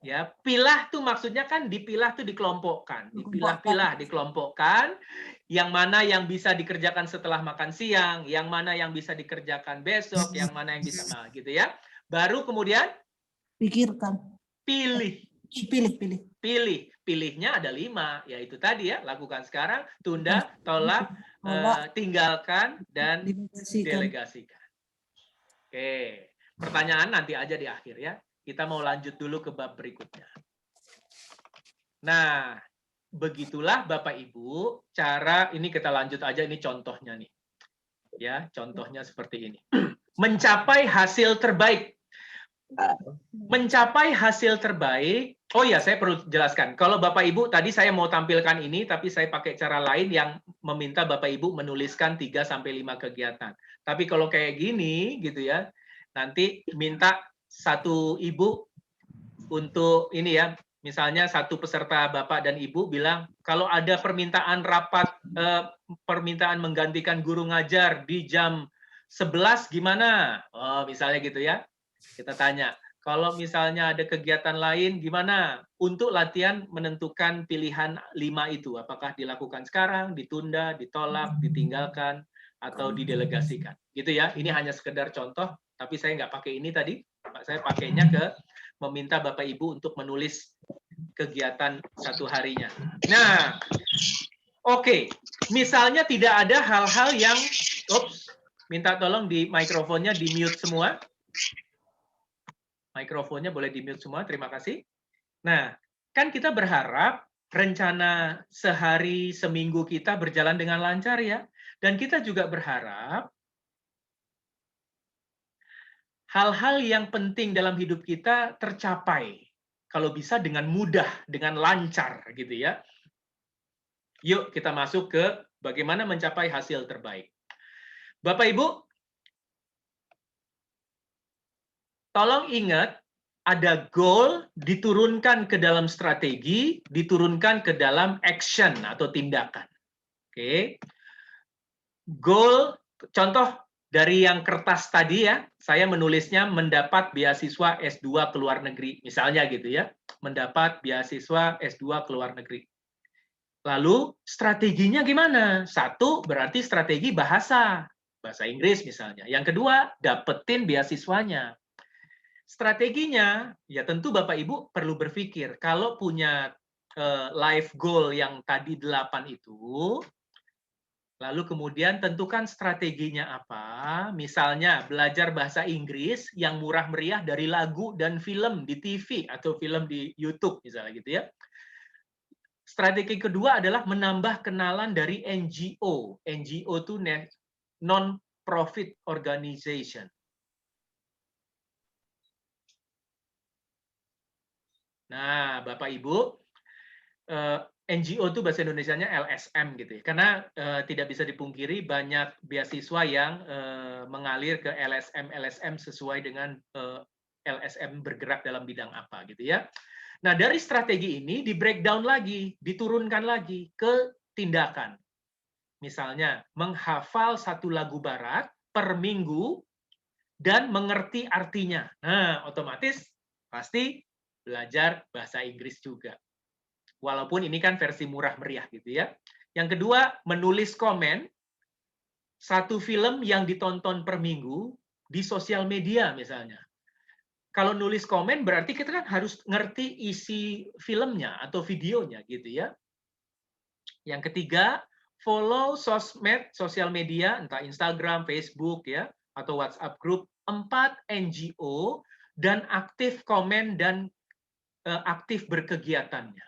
ya. Pilah tuh maksudnya kan dipilah tuh dikelompokkan, dipilah-pilah, dikelompokkan. Yang mana yang bisa dikerjakan setelah makan siang, yang mana yang bisa dikerjakan besok, yang mana yang bisa, nah, gitu ya. Baru kemudian Pikirkan. pilih. Pilih. Pilihnya ada 5, yaitu tadi ya, lakukan sekarang, tunda, tolak, tinggalkan, dan delegasikan. Oke, pertanyaan nanti aja di akhir ya. Kita mau lanjut dulu ke bab berikutnya. Nah, begitulah Bapak Ibu cara ini, kita lanjut aja, ini contohnya nih. Ya, contohnya seperti ini. Mencapai hasil terbaik. Mencapai hasil terbaik. Oh ya, saya perlu jelaskan. Kalau Bapak Ibu tadi saya mau tampilkan ini, tapi saya pakai cara lain yang meminta Bapak Ibu menuliskan 3-5 kegiatan. Tapi kalau kayak gini gitu ya, nanti minta satu ibu untuk ini ya, misalnya satu peserta Bapak dan Ibu bilang, kalau ada permintaan rapat, permintaan menggantikan guru ngajar di jam 11 gimana? Oh, misalnya gitu ya. Kita tanya, kalau misalnya ada kegiatan lain gimana? Untuk latihan menentukan pilihan 5 itu, apakah dilakukan sekarang, ditunda, ditolak, ditinggalkan, atau didelegasikan. Gitu ya, ini hanya sekedar contoh, tapi saya nggak pakai ini tadi. Saya pakainya ke meminta Bapak Ibu untuk menulis kegiatan satu harinya. Nah, oke. Misalnya tidak ada hal-hal yang, minta tolong di mikrofonnya di mute semua. Mikrofonnya boleh di mute semua, terima kasih. Nah, kan kita berharap rencana sehari, seminggu kita berjalan dengan lancar ya. Dan kita juga berharap hal-hal yang penting dalam hidup kita tercapai. Kalau bisa dengan mudah, dengan lancar gitu ya. Yuk kita masuk ke bagaimana mencapai hasil terbaik. Bapak Ibu, tolong ingat, ada goal diturunkan ke dalam strategi, diturunkan ke dalam action atau tindakan. Oke. Goal, contoh dari yang kertas tadi ya, saya menulisnya mendapat beasiswa S2 ke luar negeri, misalnya gitu ya. Mendapat beasiswa S2 ke luar negeri. Lalu strateginya gimana? Satu, berarti strategi bahasa Inggris misalnya. Yang kedua, dapetin beasiswanya. Strateginya, ya tentu Bapak Ibu perlu berpikir, kalau punya life goal yang tadi 8 itu, lalu kemudian tentukan strateginya apa, misalnya belajar bahasa Inggris yang murah meriah dari lagu dan film di TV atau film di YouTube misalnya gitu ya. Strategi kedua adalah menambah kenalan dari NGO. NGO itu non-profit organization. Nah, Bapak Ibu, NGO itu bahasa Indonesianya LSM gitu ya. Karena tidak bisa dipungkiri banyak beasiswa yang mengalir ke LSM sesuai dengan LSM bergerak dalam bidang apa gitu ya. Nah, dari strategi ini di breakdown lagi, diturunkan lagi ke tindakan. Misalnya, menghafal satu lagu barat per minggu dan mengerti artinya. Nah, otomatis pasti belajar bahasa Inggris juga. Walaupun ini kan versi murah meriah gitu ya. Yang kedua, menulis komen satu film yang ditonton per minggu di sosial media misalnya. Kalau nulis komen berarti kita kan harus ngerti isi filmnya atau videonya gitu ya. Yang ketiga, follow sosmed, sosial media, entah Instagram, Facebook ya, atau WhatsApp group 4 NGO dan aktif komen dan aktif berkegiatannya.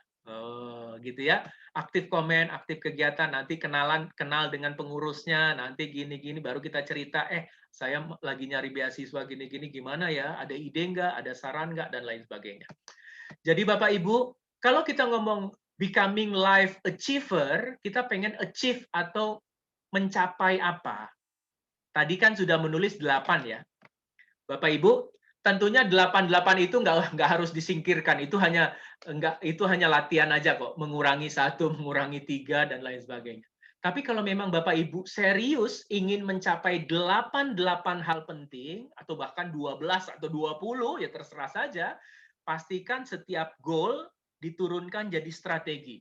gitu ya. Aktif komen, aktif kegiatan, nanti kenal dengan pengurusnya, nanti gini-gini baru kita cerita, saya lagi nyari beasiswa gini-gini, gimana ya? Ada ide nggak? Ada saran nggak? Dan lain sebagainya. Jadi Bapak Ibu, kalau kita ngomong becoming life achiever, kita pengen achieve atau mencapai apa? Tadi kan sudah menulis 8 ya. Bapak Ibu, tentunya 8 itu nggak harus disingkirkan. Itu hanya latihan aja kok, mengurangi 1, mengurangi 3 dan lain sebagainya. Tapi kalau memang Bapak Ibu serius ingin mencapai 8 hal penting atau bahkan 12 atau 20 ya terserah saja, pastikan setiap goal diturunkan jadi strategi.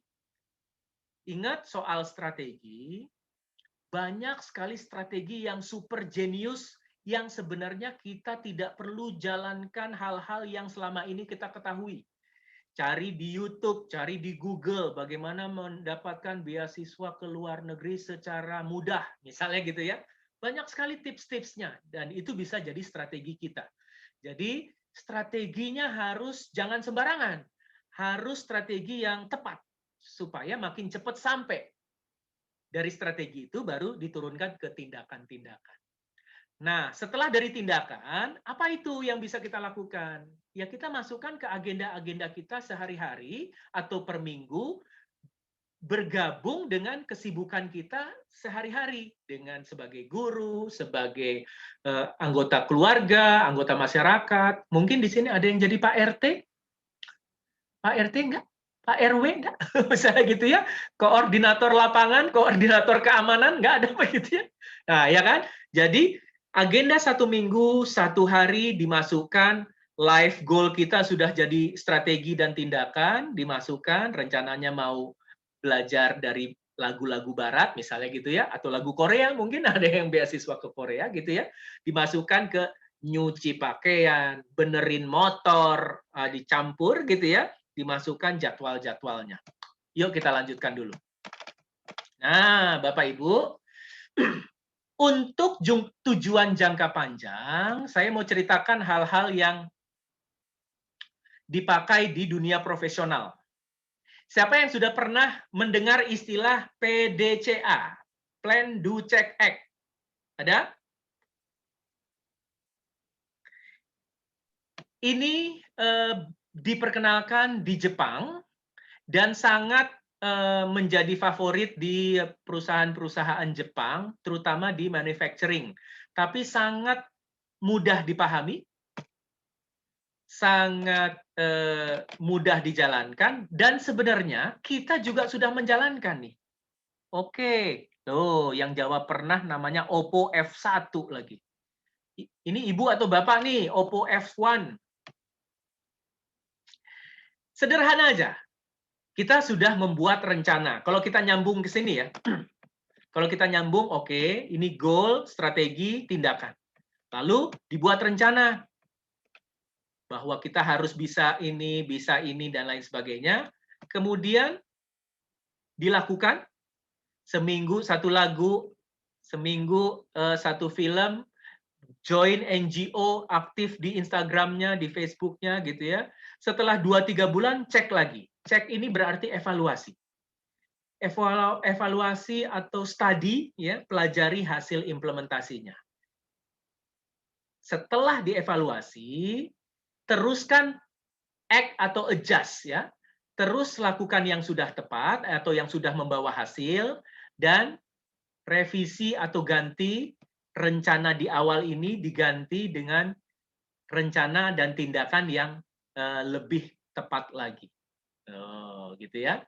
Ingat soal strategi, banyak sekali strategi yang super jenius yang sebenarnya kita tidak perlu jalankan hal-hal yang selama ini kita ketahui. Cari di YouTube, cari di Google bagaimana mendapatkan beasiswa ke luar negeri secara mudah, misalnya gitu ya. Banyak sekali tips-tipsnya dan itu bisa jadi strategi kita. Jadi strateginya jangan sembarangan, harus strategi yang tepat supaya makin cepat sampai. Dari strategi itu baru diturunkan ke tindakan-tindakan. Nah, setelah dari tindakan, apa itu yang bisa kita lakukan? Ya kita masukkan ke agenda-agenda kita sehari-hari atau per minggu, bergabung dengan kesibukan kita sehari-hari dengan sebagai guru, sebagai anggota keluarga, anggota masyarakat. Mungkin di sini ada yang jadi Pak RT? Pak RT enggak? Pak RW enggak? Misalnya gitu ya. Koordinator lapangan, koordinator keamanan, enggak ada begitu ya. Nah, ya kan? Jadi agenda 1 minggu, 1 hari dimasukkan, life goal kita sudah jadi strategi dan tindakan, dimasukkan, rencananya mau belajar dari lagu-lagu barat, misalnya gitu ya, atau lagu Korea, mungkin ada yang beasiswa ke Korea gitu ya, dimasukkan ke nyuci pakaian, benerin motor, dicampur gitu ya, dimasukkan jadwal-jadwalnya. Yuk kita lanjutkan dulu. Nah, Bapak Ibu, untuk tujuan jangka panjang, saya mau ceritakan hal-hal yang dipakai di dunia profesional. Siapa yang sudah pernah mendengar istilah PDCA? Plan, Do, Check, Act. Ada? Ini diperkenalkan di Jepang dan sangat menjadi favorit di perusahaan-perusahaan Jepang, terutama di manufacturing. Tapi sangat mudah dipahami, sangat mudah dijalankan, dan sebenarnya kita juga sudah menjalankan nih. Oke, tuh yang jawab pernah namanya Oppo F1 lagi. Ini ibu atau bapak nih, Oppo F1. Sederhana aja. Kita sudah membuat rencana. Kalau kita nyambung ke sini ya. Kalau kita nyambung, oke, ini goal, strategi, tindakan. Lalu dibuat rencana. Bahwa kita harus bisa ini, dan lain sebagainya. Kemudian dilakukan. Seminggu 1 lagu, seminggu 1 film, join NGO, aktif di Instagramnya, di Facebooknya gitu ya. Setelah 2-3 bulan, cek lagi. Cek ini berarti evaluasi. Evaluasi atau study, ya, pelajari hasil implementasinya. Setelah dievaluasi, teruskan act atau adjust, ya. Terus lakukan yang sudah tepat atau yang sudah membawa hasil, dan revisi atau ganti rencana di awal ini diganti dengan rencana dan tindakan yang lebih tepat lagi. Oh, gitu ya.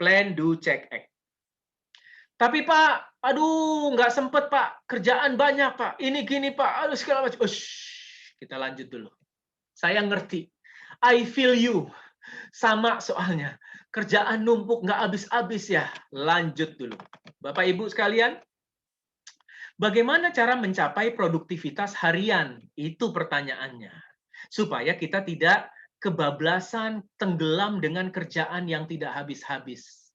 Plan, do, check, act. Tapi Pak, aduh nggak sempet Pak, kerjaan banyak Pak, ini gini Pak, aduh segala macam. Kita lanjut dulu. Saya ngerti, I feel you. Sama soalnya, kerjaan numpuk nggak habis-habis ya. Lanjut dulu. Bapak Ibu sekalian, bagaimana cara mencapai produktivitas harian? Itu pertanyaannya. Supaya kita tidak kebablasan, tenggelam dengan kerjaan yang tidak habis-habis.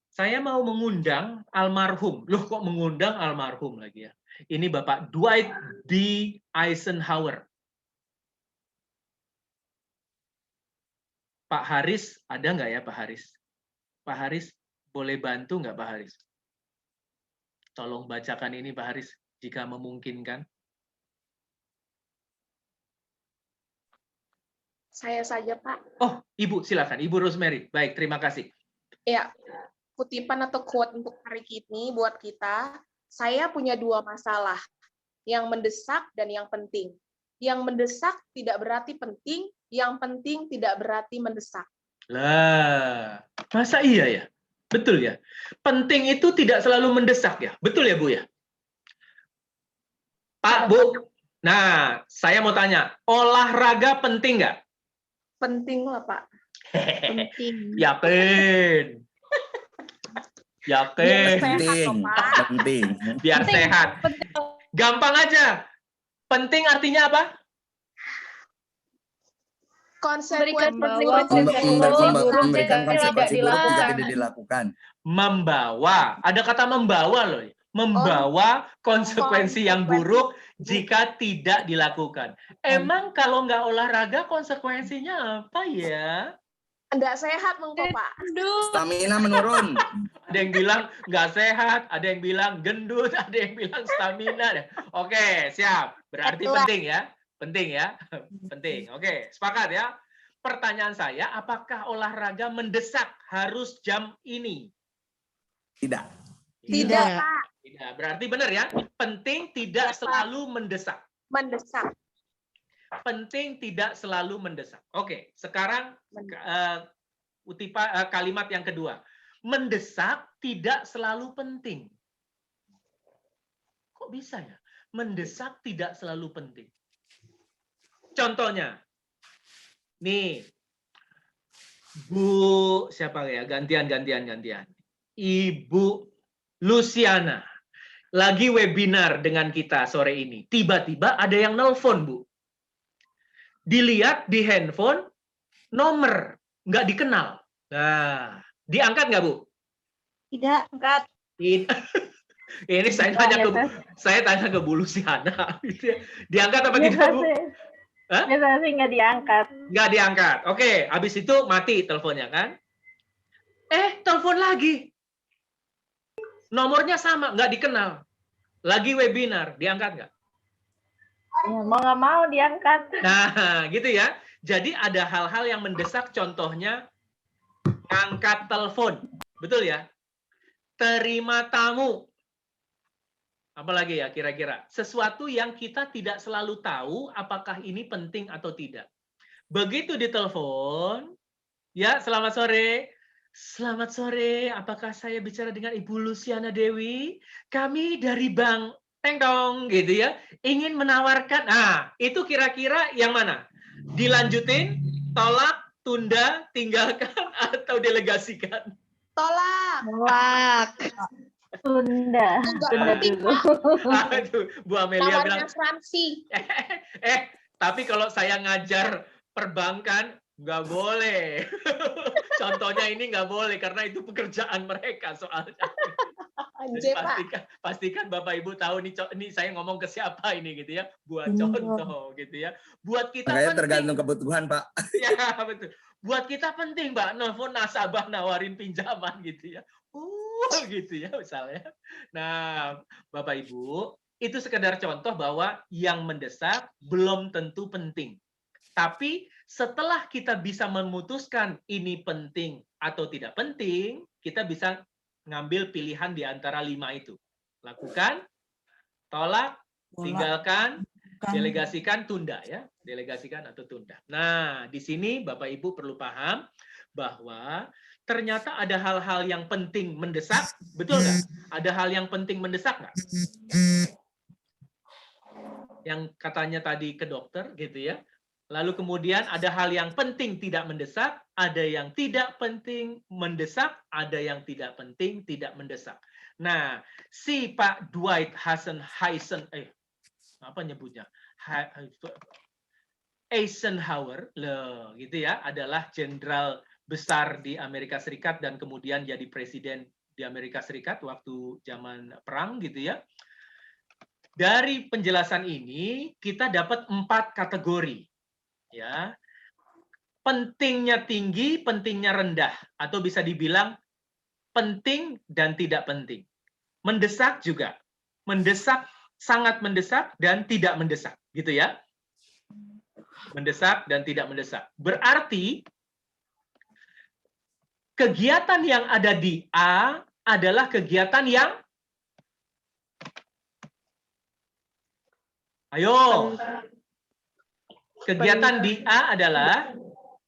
Saya mau mengundang almarhum. Loh kok mengundang almarhum lagi ya? Ini Bapak Dwight D. Eisenhower. Pak Haris, ada nggak ya Pak Haris? Pak Haris, boleh bantu nggak Pak Haris? Tolong bacakan ini Pak Haris, jika memungkinkan. Saya saja, Pak. Oh, Ibu, silakan. Ibu Rosemary. Baik, terima kasih. Ya, kutipan atau quote untuk hari ini buat kita, saya punya 2 masalah, yang mendesak dan yang penting. Yang mendesak tidak berarti penting, yang penting tidak berarti mendesak. Lah, masa iya ya? Betul ya? Penting itu tidak selalu mendesak ya? Betul ya, Bu ya? Pak, Bu. Nah, saya mau tanya, olahraga penting nggak? Penting lah, Pak. Penting. Yakin. Yakin. Penting, penting. Biar sehat. Gampang aja. Penting artinya apa? Berikan Memberikan konsekuensi buruk jika tidak dilakukan. Membawa. Ada kata membawa loh. Membawa konsekuensi yang buruk jika tidak dilakukan. Emang kalau nggak olahraga konsekuensinya apa ya? Nggak sehat, Pak. Stamina menurun. Ada yang bilang nggak sehat, ada yang bilang gendut, ada yang bilang stamina. Oke, siap. Berarti penting ya. Penting ya. Penting. Oke, sepakat ya. Pertanyaan saya, apakah olahraga mendesak harus jam ini? Tidak. Tidak, Pak. Tidak. Berarti benar ya. Penting tidak selalu mendesak. Mendesak. Penting tidak selalu mendesak. Oke, sekarang kalimat yang kedua. Mendesak tidak selalu penting. Kok bisa ya? Mendesak tidak selalu penting. Contohnya, nih, Bu, siapa ya? Gantian. Ibu Luciana lagi webinar dengan kita sore ini. Tiba-tiba ada yang nelpon, Bu. Dilihat di handphone, nomor nggak dikenal. Nah, diangkat nggak, Bu? Tidak, angkat. Ini saya tanya ke Bu Luciana. Diangkat apa tidak, Bu? Biasanya sih nggak diangkat. Nggak diangkat. Oke, habis itu mati teleponnya kan? Telepon lagi. Nomornya sama, nggak dikenal. Lagi webinar, diangkat nggak? Ya, mau nggak mau diangkat. Nah, gitu ya. Jadi ada hal-hal yang mendesak, contohnya ngangkat telepon. Betul ya? Terima tamu. Apalagi ya kira-kira? Sesuatu yang kita tidak selalu tahu apakah ini penting atau tidak. Begitu ditelepon, ya selamat sore. Selamat sore, apakah saya bicara dengan Ibu Luciana Dewi? Kami dari Bank Tengdong, gitu ya. Ingin menawarkan, nah itu kira-kira yang mana? Dilanjutin, tolak, tunda, tinggalkan, atau delegasikan? Tolak. Tunda dulu. Aduh, Bu Amelia bilang, asuransi. tapi kalau saya ngajar perbankan, nggak boleh. Contohnya ini nggak boleh, karena itu pekerjaan mereka soalnya. Jadi pastikan Bapak Ibu tahu nih saya ngomong ke siapa ini gitu ya, buat contoh gitu ya. Buat kita Makanya penting. tergantung kebutuhan, Pak. Ya betul. Buat kita penting, Mbak, nelfon nasabah nawarin pinjaman gitu ya. Gitu ya misalnya. Nah, Bapak Ibu, itu sekedar contoh bahwa yang mendesak belum tentu penting. Tapi setelah kita bisa memutuskan ini penting atau tidak penting, kita bisa ngambil pilihan di antara 5 itu. Lakukan, tolak, tinggalkan, delegasikan, tunda ya. Delegasikan atau tunda. Nah, di sini Bapak Ibu perlu paham bahwa ternyata ada hal-hal yang penting mendesak, betul nggak? Ada hal yang penting mendesak nggak? Yang katanya tadi ke dokter gitu ya. Lalu kemudian ada hal yang penting tidak mendesak, ada yang tidak penting mendesak, ada yang tidak penting tidak mendesak. Nah, si Pak Dwight apa nyebutnya? Eisenhower, loh, gitu ya, adalah jenderal besar di Amerika Serikat dan kemudian jadi presiden di Amerika Serikat waktu zaman perang gitu ya. Dari penjelasan ini kita dapat 4 kategori. Ya, pentingnya tinggi, pentingnya rendah, atau bisa dibilang penting dan tidak penting. Mendesak juga. Mendesak, sangat mendesak, dan tidak mendesak. Gitu ya. Mendesak dan tidak mendesak. Berarti kegiatan yang ada di A adalah kegiatan yang kegiatan di A adalah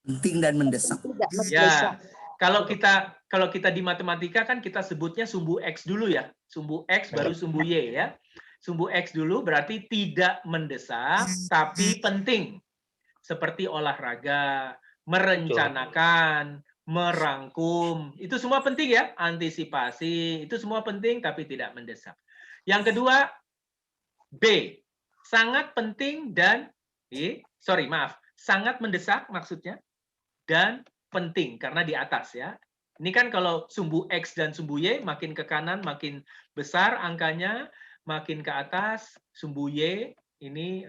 penting dan mendesak. ya. Kalau kita di matematika kan kita sebutnya sumbu X dulu ya. Sumbu X baru sumbu Y ya. Sumbu X dulu berarti tidak mendesak tapi penting. Seperti olahraga, merencanakan, merangkum. Itu semua penting ya. Antisipasi, itu semua penting tapi tidak mendesak. Yang kedua, B. Sangat penting dan sangat mendesak maksudnya dan penting karena di atas ya. Ini kan kalau sumbu X dan sumbu Y makin ke kanan makin besar angkanya, makin ke atas sumbu Y ini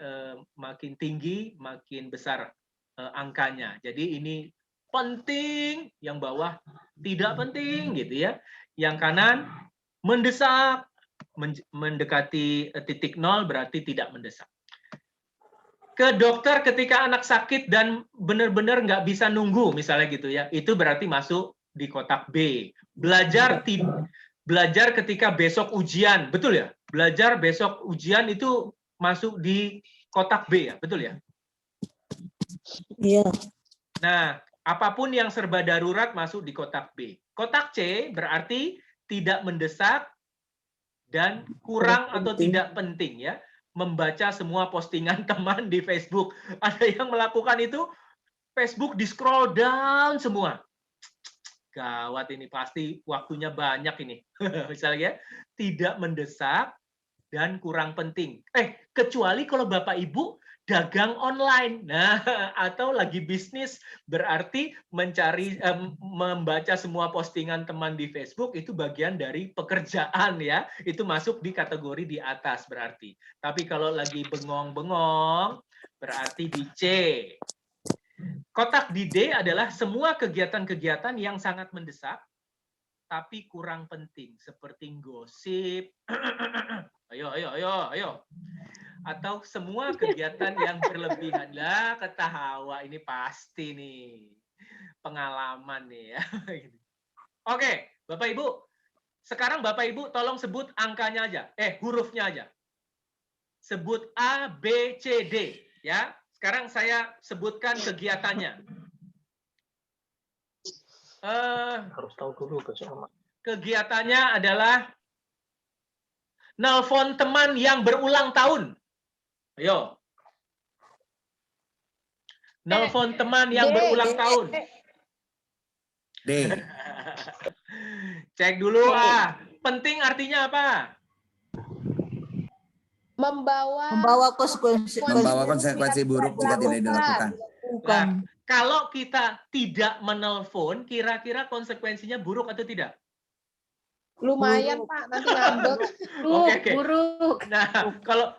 makin tinggi, makin besar angkanya. Jadi ini penting, yang bawah tidak penting gitu ya. Yang kanan mendesak, mendekati titik nol berarti tidak mendesak. Ke dokter ketika anak sakit dan benar-benar nggak bisa nunggu misalnya gitu ya, itu berarti masuk di kotak B. Belajar ketika besok ujian, betul ya? Belajar besok ujian itu masuk di kotak B ya, betul ya? Iya. Nah, apapun yang serba darurat masuk di kotak B. Kotak C berarti tidak mendesak dan kurang atau tidak penting ya. Membaca semua postingan teman di Facebook. Ada yang melakukan itu, Facebook di scroll down semua. Gawat ini, pasti waktunya banyak ini. Misalnya, tidak mendesak dan kurang penting. Kecuali kalau Bapak Ibu dagang online. Nah, atau lagi bisnis, berarti membaca semua postingan teman di Facebook itu bagian dari pekerjaan ya. Itu masuk di kategori di atas berarti. Tapi kalau lagi bengong-bengong berarti di C. Kotak di D adalah semua kegiatan-kegiatan yang sangat mendesak tapi kurang penting seperti gosip. Ayo. Atau semua kegiatan yang berlebihan. Lah, ketawa ini pasti nih. Pengalaman nih ya. Oke, Bapak Ibu. Sekarang Bapak Ibu tolong sebut angkanya aja. Hurufnya aja. Sebut A, B, C, D. Ya. Sekarang saya sebutkan kegiatannya. Harus tahu dulu kegiatannya adalah nelpon teman yang berulang tahun. Ayo. Nelpon teman yang berulang tahun. D. Cek dulu penting artinya apa? Membawa konsekuensi buruk jika tidak dilakukan. Nah, kalau kita tidak menelpon, kira-kira konsekuensinya buruk atau tidak? Lumayan, Pak, nanti ngambek. Oke. Buruk. Nah,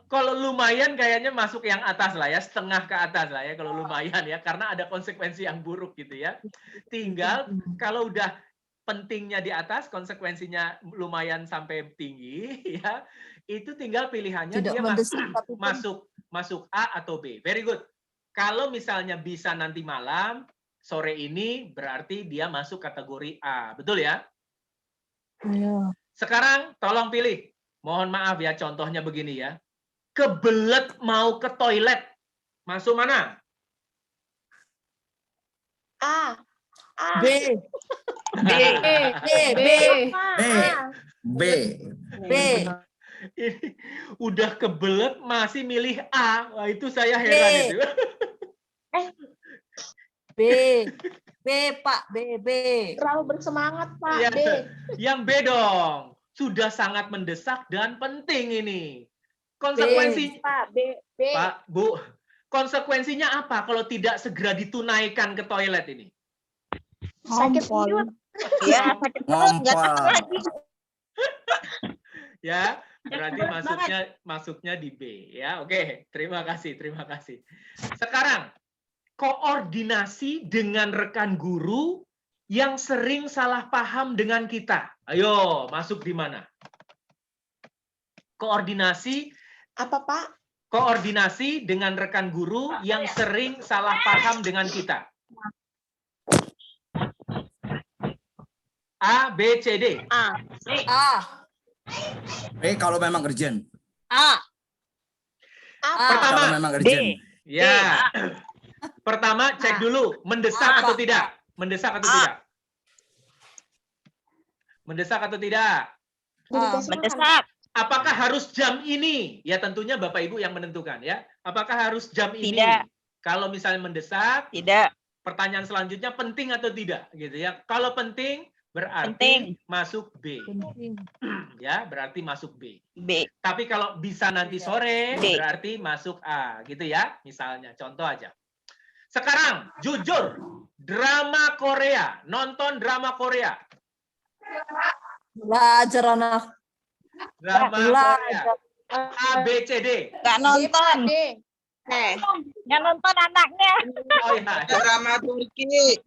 kalau lumayan kayaknya masuk yang atas lah ya, setengah ke atas lah ya kalau lumayan ya, karena ada konsekuensi yang buruk gitu ya. Tinggal kalau udah pentingnya di atas, konsekuensinya lumayan sampai tinggi ya. Itu tinggal pilihannya Tidak dia masuk A atau B. Very good. Kalau misalnya bisa nanti malam, sore ini berarti dia masuk kategori A. Betul ya? Iya. Sekarang tolong pilih. Mohon maaf ya, contohnya begini ya. Kebelet mau ke toilet. Masuk mana? A. B. B. Ini udah kebelet masih milih A. Wah, itu saya heran itu. B. B, Pak. B. Terlalu bersemangat, Pak. Ya, B. yang B dong. Sudah sangat mendesak dan penting ini. Konsekuensi Pak, B. Pak, Bu, konsekuensinya apa kalau tidak segera ditunaikan ke toilet ini? Sakit perut. Ya, sakit perut nggak tahu lagi. Ya, berarti masuknya di B ya. Oke, terima kasih. Sekarang koordinasi dengan rekan guru yang sering salah paham dengan kita. Ayo, masuk di mana? Koordinasi Apa, Pak? koordinasi dengan rekan guru yang sering salah paham dengan kita. A, B, C, D. A. A. Kalau memang urgent. A. Apa? Pertama, Kalau memang urgent. ya. Pertama, cek dulu mendesak atau tidak. Mendesak atau tidak. Mendesak atau tidak. Mendesak. Apakah harus jam ini? Ya tentunya Bapak Ibu yang menentukan ya. Apakah harus jam ini? Tidak. Kalau misalnya mendesak, Tidak. pertanyaan selanjutnya penting atau tidak gitu ya. Kalau penting berarti Penting. masuk B. Penting. Ya, berarti masuk B. B. Tapi kalau bisa nanti sore D. berarti masuk A gitu ya. Misalnya contoh aja. Sekarang jujur, drama Korea, nonton drama Korea. Belajar anak. Drama Belajar. Korea. A, B, C, D. Nggak nonton. D. Nggak nonton anaknya. Oh iya. Drama Turki.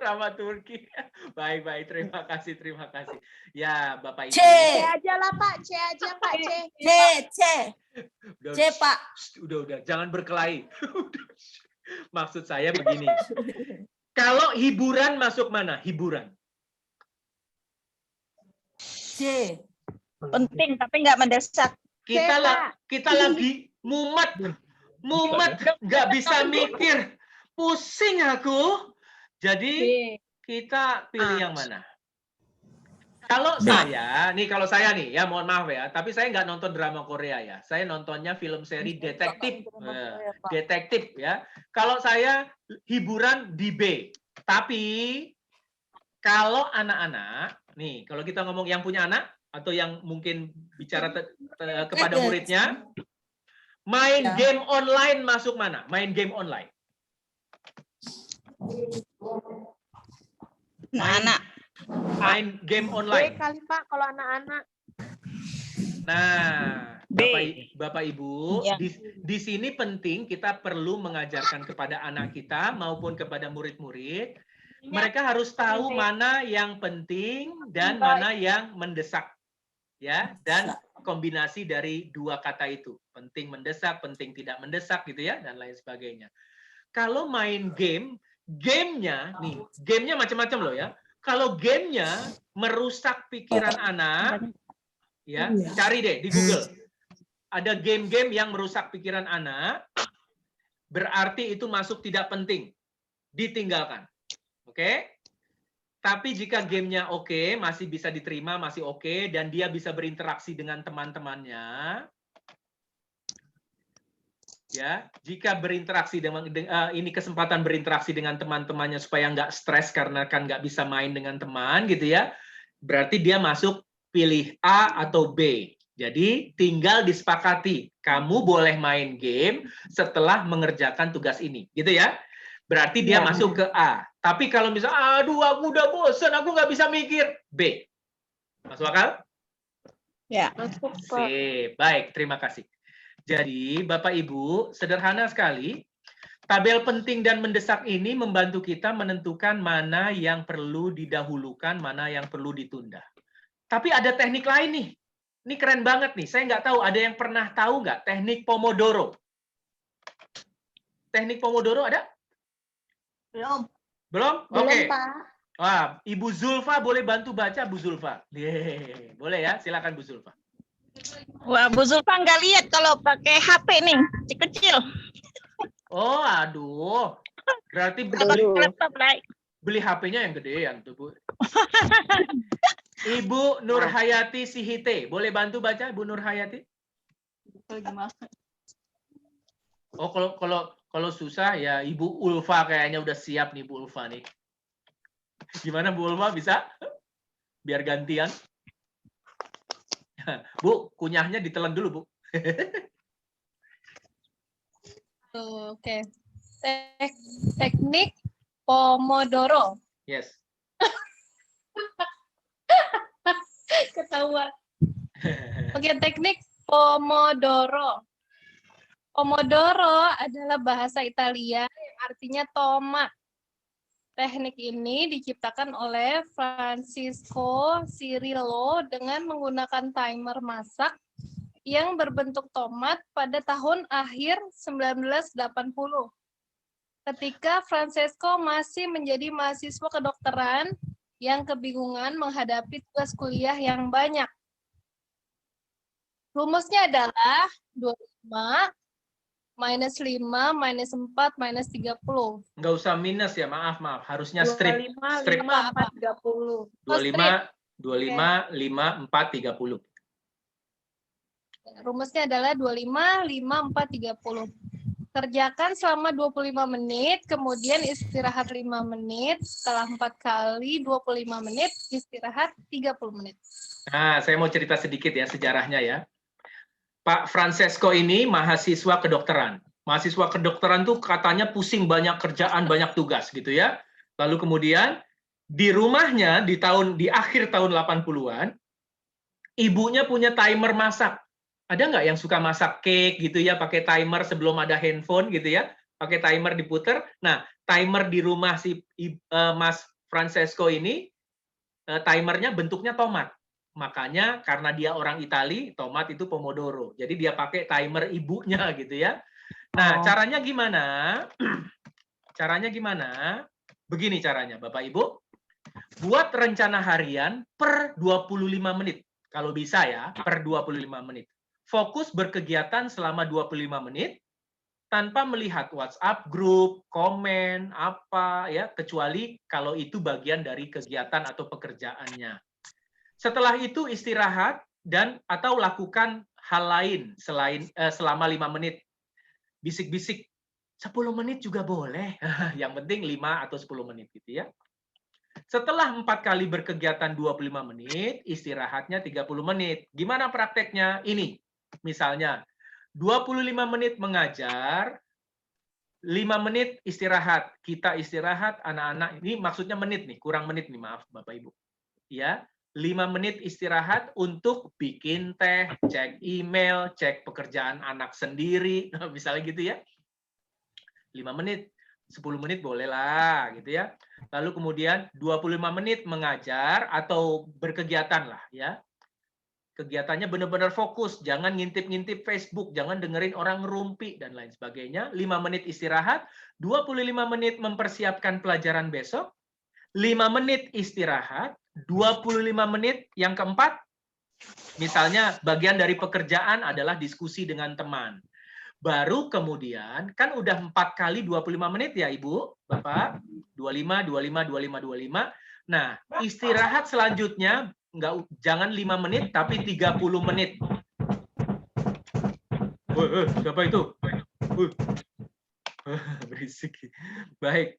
Drama Turki. Baik. Terima kasih. Ya, Bapak Ibu. C. C aja lah, Pak. C aja, Pak. C. C. Udah, C, Pak. Udah. Jangan berkelahi. Maksud saya begini. Kalau hiburan masuk mana? Hiburan. C. Penting tapi nggak mendesak. Kita lagi mumet, nggak bisa mikir, pusing aku. Jadi kita pilih yang mana? Kalau saya nih ya, mohon maaf ya, tapi saya nggak nonton drama Korea ya. Saya nontonnya film seri detektif ya. Kalau saya hiburan di B. Tapi kalau anak-anak nih, kalau kita ngomong yang punya anak atau yang mungkin bicara kepada muridnya, main game online masuk mana? Main game online. Anak. Main game B online. kali, Pak, kalau anak-anak. Nah, B. Bapak Ibu, Ya. di sini penting kita perlu mengajarkan kepada anak kita maupun kepada murid-murid, mereka harus tahu mana yang penting dan mana yang mendesak. Ya, dan kombinasi dari dua kata itu, penting mendesak, penting tidak mendesak gitu ya, dan lain sebagainya. Kalau main gamenya macam-macam loh ya. Kalau gamenya merusak pikiran anak, ya cari deh di Google. Ada game-game yang merusak pikiran anak, berarti itu masuk tidak penting, ditinggalkan. Oke? Tapi jika gamenya oke, masih bisa diterima, masih oke, dan dia bisa berinteraksi dengan teman-temannya, ya, jika berinteraksi dengan ini kesempatan berinteraksi dengan teman-temannya supaya nggak stres karena kan nggak bisa main dengan teman, gitu ya, berarti dia masuk pilih A atau B. Jadi tinggal disepakati, kamu boleh main game setelah mengerjakan tugas ini, gitu ya. Berarti dia masuk ke A. Tapi kalau misalnya, aduh aku udah bosen, aku nggak bisa mikir, B. Masuk akal? Ya. Masuk, Pak. Sip. Baik, terima kasih. Jadi, Bapak Ibu, sederhana sekali, tabel penting dan mendesak ini membantu kita menentukan mana yang perlu didahulukan, mana yang perlu ditunda. Tapi ada teknik lain nih. Ini keren banget nih. Saya nggak tahu, ada yang pernah tahu nggak teknik Pomodoro? Teknik Pomodoro ada? Belum. Belum? Belum, Oke. Pak. Wah, Ibu Zulfa boleh bantu baca, Bu Zulfa? Boleh ya, silakan Bu Zulfa. Wah, Bu Zulfa nggak lihat kalau pakai HP nih, kecil. Oh, aduh. Berarti Laptop lah. beli HP-nya yang gedean tuh, Bu. Ibu Nur Hayati Sihite, boleh bantu baca, Bu Nur Hayati? Oh, kalau susah ya Ibu Ulfa kayaknya udah siap nih Bu Ulfa nih. Gimana Bu Ulfa, bisa? Biar gantian. Bu, kunyahnya ditelan dulu, Bu. Oke. Teknik Pomodoro. Yes. Ketahuan. Oke, teknik Pomodoro. Pomodoro adalah bahasa Italia yang artinya tomat. Teknik ini diciptakan oleh Francisco Cirillo dengan menggunakan timer masak yang berbentuk tomat pada tahun akhir 1980. Ketika Francesco masih menjadi mahasiswa kedokteran yang kebingungan menghadapi tugas kuliah yang banyak. Rumusnya adalah 25 minus 5 minus 4 minus 30. Nggak usah minus ya, maaf. Harusnya strip. 25, Strip. 5, 4, 30. 25, 5, 4, 30. Rumusnya adalah 25, 5, 4, 30. Kerjakan selama 25 menit, kemudian istirahat 5 menit. Setelah 4 kali 25 menit, istirahat 30 menit. Nah, saya mau cerita sedikit ya sejarahnya ya. Pak Francesco ini mahasiswa kedokteran. Mahasiswa kedokteran tuh katanya pusing, banyak kerjaan, banyak tugas gitu ya. Lalu kemudian di rumahnya di akhir tahun 80-an, ibunya punya timer masak. Ada nggak yang suka masak cake gitu ya, pakai timer sebelum ada handphone gitu ya, pakai timer diputer. Nah, timer di rumah si Mas Francesco ini, timernya bentuknya tomat. Makanya karena dia orang Itali, tomat itu pomodoro. Jadi dia pakai timer ibunya gitu ya. Nah, caranya gimana? Caranya gimana? Begini caranya, Bapak Ibu. Buat rencana harian per 25 menit. Kalau bisa ya, per 25 menit. Fokus berkegiatan selama 25 menit tanpa melihat WhatsApp grup, komen, apa ya, kecuali kalau itu bagian dari kegiatan atau pekerjaannya. Setelah itu istirahat dan atau lakukan hal lain selain selama 5 menit. Bisik-bisik 10 menit juga boleh. Yang penting 5 atau 10 menit gitu ya. Setelah 4 kali berkegiatan 25 menit, istirahatnya 30 menit. Gimana prakteknya? Ini. Misalnya 25 menit mengajar, 5 menit istirahat. Kita istirahat, anak-anak. Ini maksudnya menit nih, kurang menit nih, maaf Bapak Ibu. Ya. 5 menit istirahat untuk bikin teh, cek email, cek pekerjaan anak sendiri, misalnya gitu ya. 5 menit, 10 menit boleh lah gitu ya. Lalu kemudian 25 menit mengajar atau berkegiatan lah ya. Kegiatannya benar-benar fokus, jangan ngintip-ngintip Facebook, jangan dengerin orang ngerumpi dan lain sebagainya. 5 menit istirahat, 25 menit mempersiapkan pelajaran besok, 5 menit istirahat, 25 menit yang keempat, misalnya bagian dari pekerjaan adalah diskusi dengan teman. Baru kemudian, kan udah 4 kali 25 menit ya Ibu, Bapak, 25, 25, 25, 25. Nah, istirahat selanjutnya, jangan 5 menit, tapi 30 menit. Siapa itu? Berisik. Baik.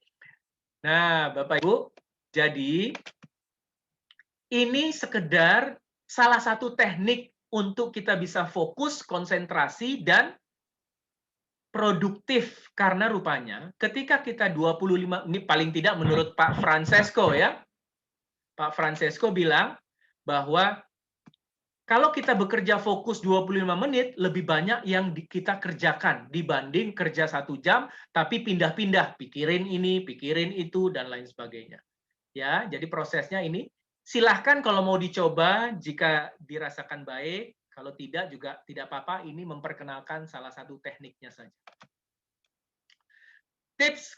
Nah, Bapak Ibu, jadi ini sekedar salah satu teknik untuk kita bisa fokus, konsentrasi, dan produktif. Karena rupanya ketika kita 25, ini paling tidak menurut Pak Francesco ya. Pak Francesco bilang bahwa kalau kita bekerja fokus 25 menit, lebih banyak yang kita kerjakan dibanding kerja 1 jam, tapi pindah-pindah, pikirin ini, pikirin itu, dan lain sebagainya. Ya, jadi prosesnya ini. Silahkan kalau mau dicoba, jika dirasakan baik, kalau tidak juga tidak apa-apa, ini memperkenalkan salah satu tekniknya saja. Tips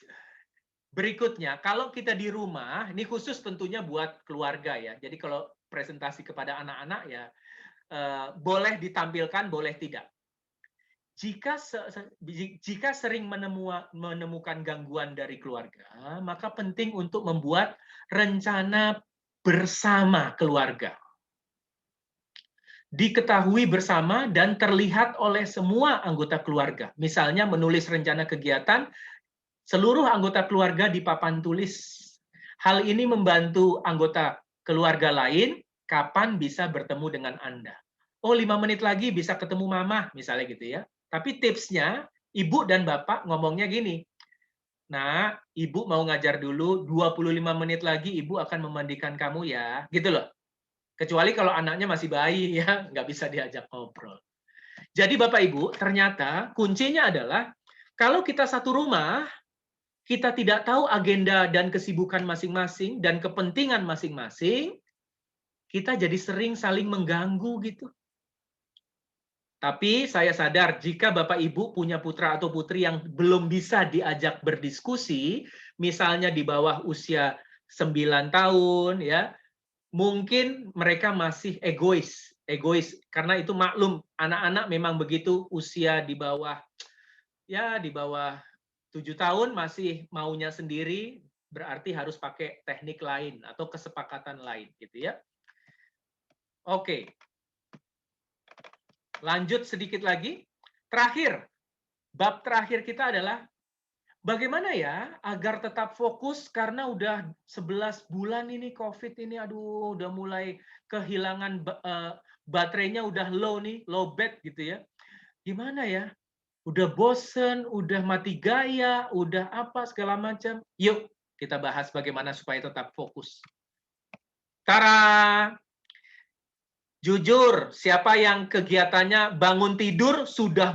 berikutnya, kalau kita di rumah, ini khusus tentunya buat keluarga ya, jadi kalau presentasi kepada anak-anak ya, boleh ditampilkan, boleh tidak. Jika sering menemukan gangguan dari keluarga, maka penting untuk membuat rencana bersama keluarga. Diketahui bersama dan terlihat oleh semua anggota keluarga. Misalnya menulis rencana kegiatan, seluruh anggota keluarga di papan tulis. Hal ini membantu anggota keluarga lain kapan bisa bertemu dengan Anda. Oh, 5 menit lagi bisa ketemu mama, misalnya gitu ya. Tapi tipsnya, ibu dan bapak ngomongnya gini, nah, ibu mau ngajar dulu, 25 menit lagi ibu akan memandikan kamu ya, gitu loh. Kecuali kalau anaknya masih bayi ya, nggak bisa diajak ngobrol. Jadi Bapak Ibu, ternyata kuncinya adalah kalau kita satu rumah, kita tidak tahu agenda dan kesibukan masing-masing dan kepentingan masing-masing, kita jadi sering saling mengganggu gitu. Tapi saya sadar jika Bapak Ibu punya putra atau putri yang belum bisa diajak berdiskusi, misalnya di bawah usia 9 tahun, ya, mungkin mereka masih egois karena itu maklum anak-anak memang begitu usia di bawah 7 tahun masih maunya sendiri, berarti harus pakai teknik lain atau kesepakatan lain gitu ya. Oke. Lanjut sedikit lagi. Terakhir, bab terakhir kita adalah bagaimana ya agar tetap fokus karena udah 11 bulan ini COVID ini, aduh udah mulai kehilangan baterainya, udah low nih, low bat gitu ya. Gimana ya? Udah bosen, udah mati gaya, udah apa segala macam. Yuk kita bahas bagaimana supaya tetap fokus. Tara! Jujur, siapa yang kegiatannya bangun tidur sudah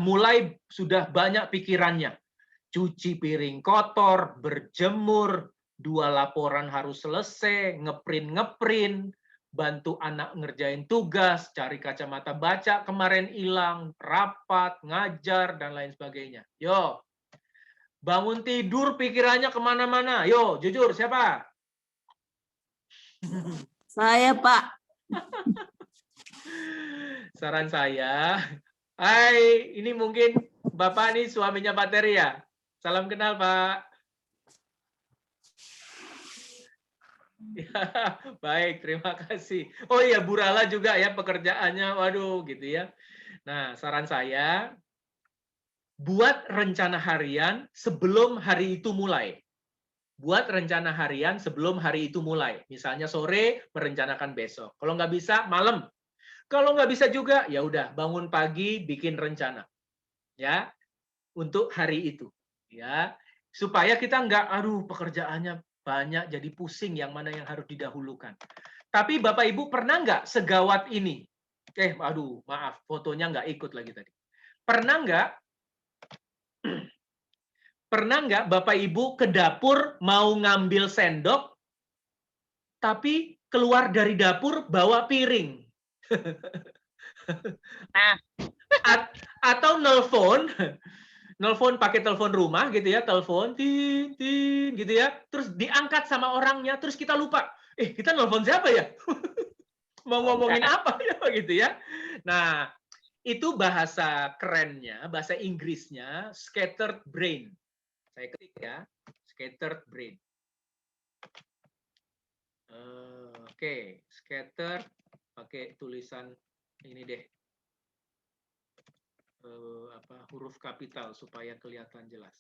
banyak pikirannya. Cuci piring kotor, berjemur, 2 laporan harus selesai, ngeprint, bantu anak ngerjain tugas, cari kacamata baca kemarin hilang, rapat, ngajar, dan lain sebagainya. Yo, bangun tidur pikirannya kemana-mana. Yo, jujur, siapa? Saya, Pak. Saran saya, hai, ini mungkin Bapak nih suaminya Pak Teri ya? Salam kenal, Pak. Ya, baik, terima kasih. Oh iya, Bu Rala juga ya pekerjaannya, waduh gitu ya. Nah, saran saya, buat rencana harian sebelum hari itu mulai. Buat rencana harian sebelum hari itu mulai. Misalnya sore, merencanakan besok. Kalau nggak bisa, malam. Kalau nggak bisa juga, ya udah bangun pagi bikin rencana, ya, untuk hari itu, ya, supaya kita nggak, aduh pekerjaannya banyak jadi pusing yang mana yang harus didahulukan. Tapi Bapak Ibu pernah nggak segawat ini? Aduh maaf fotonya nggak ikut lagi tadi. Pernah nggak Bapak Ibu ke dapur mau ngambil sendok, tapi keluar dari dapur bawa piring? Atau nelpon pakai telepon rumah gitu ya, telepon tin gitu ya, terus diangkat sama orangnya, terus kita lupa, kita nelpon siapa ya? Mau ngomongin apa ya gitu ya. Nah, itu bahasa kerennya, bahasa Inggrisnya scattered brain. Saya ketik ya, scattered brain. Oke, scattered pakai tulisan ini deh, huruf kapital supaya kelihatan jelas.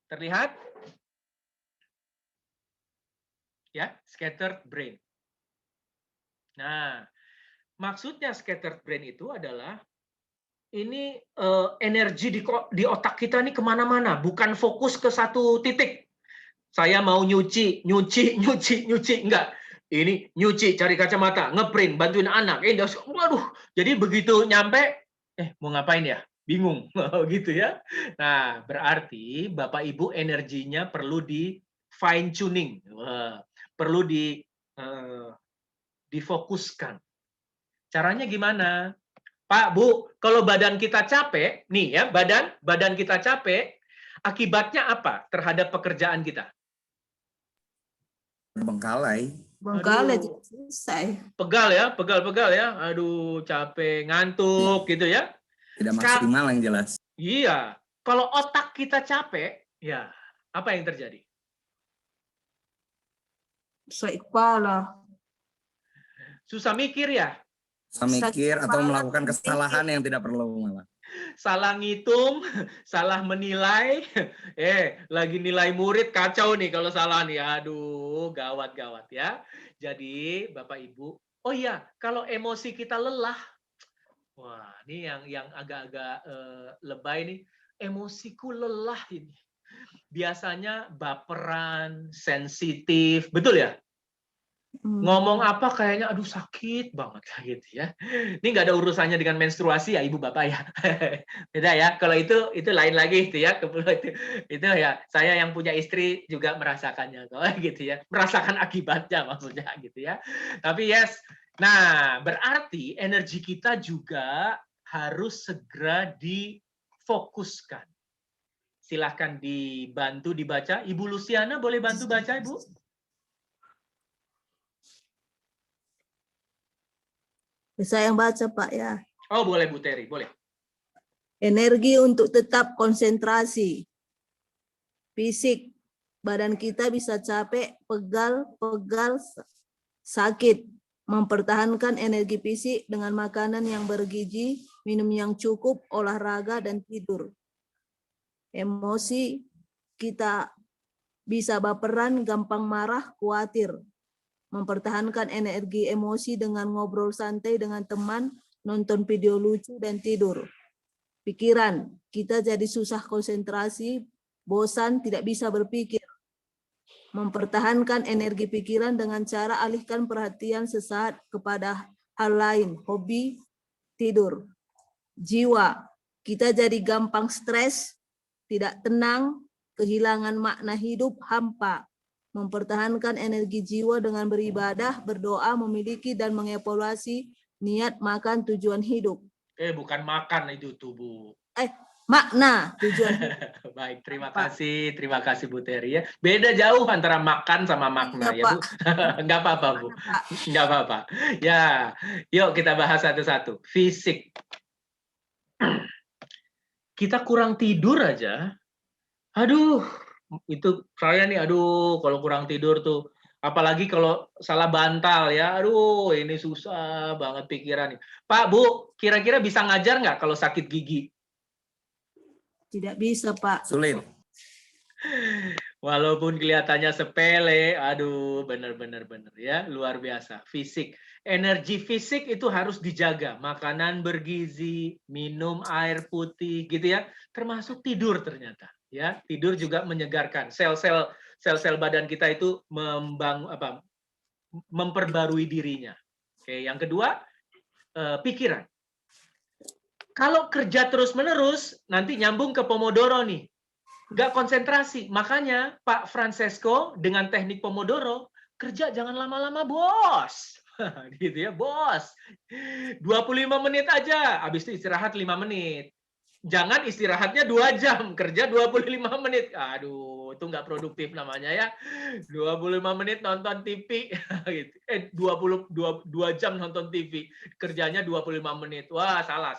Terlihat? Ya, scattered brain. Nah, maksudnya scattered brain itu adalah ini energi di otak kita ini kemana-mana, bukan fokus ke satu titik. Saya mau nyuci, enggak. Ini nyuci, cari kacamata, ngeprint, bantuin anak. Waduh, jadi begitu nyampe, mau ngapain ya? Bingung, gitu ya. Nah, berarti Bapak Ibu energinya perlu di fine tuning, perlu difokuskan. Caranya gimana? Pak, Bu, kalau badan kita capek, nih ya, badan kita capek, akibatnya apa terhadap pekerjaan kita? Terbengkalai. Bengkalai tidak selesai. Pegal ya. Aduh, capek, ngantuk gitu ya. Tidak maksimal yang jelas. Iya. Kalau otak kita capek, ya apa yang terjadi? Sakit kepala. Susah mikir ya? Susah mikir atau melakukan kesalahan yang tidak perlu malah. Salah ngitung, salah menilai, lagi nilai murid kacau nih kalau salah nih, aduh gawat ya. Jadi Bapak Ibu, oh iya kalau emosi kita lelah, wah ini yang agak-agak lebay nih, emosiku lelah ini. Biasanya baperan, sensitif, betul ya? Ngomong apa kayaknya aduh sakit banget gitu ya. Ini nggak ada urusannya dengan menstruasi ya Ibu Bapak ya. Beda ya. Kalau itu lain lagi itu ya. Itu ya saya yang punya istri juga merasakannya gitu ya. Merasakan akibatnya maksudnya gitu ya. Tapi yes. Nah, berarti energi kita juga harus segera difokuskan. Silahkan dibantu dibaca. Ibu Luciana boleh bantu baca Ibu? Bisa yang baca Pak ya. Oh boleh Bu Teri, boleh. Energi untuk tetap konsentrasi. Fisik, badan kita bisa capek, pegal, sakit. Mempertahankan energi fisik dengan makanan yang bergizi, minum yang cukup, olahraga, dan tidur. Emosi, kita bisa baperan, gampang marah, khawatir. Mempertahankan energi emosi dengan ngobrol santai dengan teman, nonton video lucu, dan tidur. Pikiran, kita jadi susah konsentrasi, bosan, tidak bisa berpikir. Mempertahankan energi pikiran dengan cara alihkan perhatian sesaat kepada hal lain, hobi, tidur. Jiwa, kita jadi gampang stres, tidak tenang, kehilangan makna hidup, hampa. Mempertahankan energi jiwa dengan beribadah, berdoa, memiliki dan mengevaluasi niat, makan, tujuan hidup. Bukan makan itu tuh Bu. Makna tujuan hidup. Baik, terima kasih Bu Teri ya. Beda jauh antara makan sama makna ya Bu. Enggak apa-apa Bu. Enggak apa-apa. Ya, yuk kita bahas satu-satu. Fisik. Kita kurang tidur aja. Aduh, itu saya nih kalau kurang tidur tuh apalagi kalau salah bantal ya ini susah banget pikiran nih. Pak Bu, kira-kira bisa ngajar nggak kalau sakit gigi? Tidak bisa Pak. Sulit. Walaupun kelihatannya sepele, bener ya, luar biasa. Fisik, energi fisik itu harus dijaga. Makanan bergizi, minum air putih gitu ya, termasuk tidur ternyata. Ya, tidur juga menyegarkan. Sel-sel badan kita itu memperbarui dirinya. Oke, yang kedua, pikiran. Kalau kerja terus-menerus, nanti nyambung ke Pomodoro nih. Nggak konsentrasi. Makanya Pak Francesco dengan teknik Pomodoro, kerja jangan lama-lama, bos. Gitu ya, bos. 25 menit aja, habis itu istirahat 5 menit. Jangan istirahatnya 2 jam, kerja 25 menit. Itu nggak produktif namanya ya. 25 menit nonton TV. 2 jam nonton TV, kerjanya 25 menit. Wah, salah.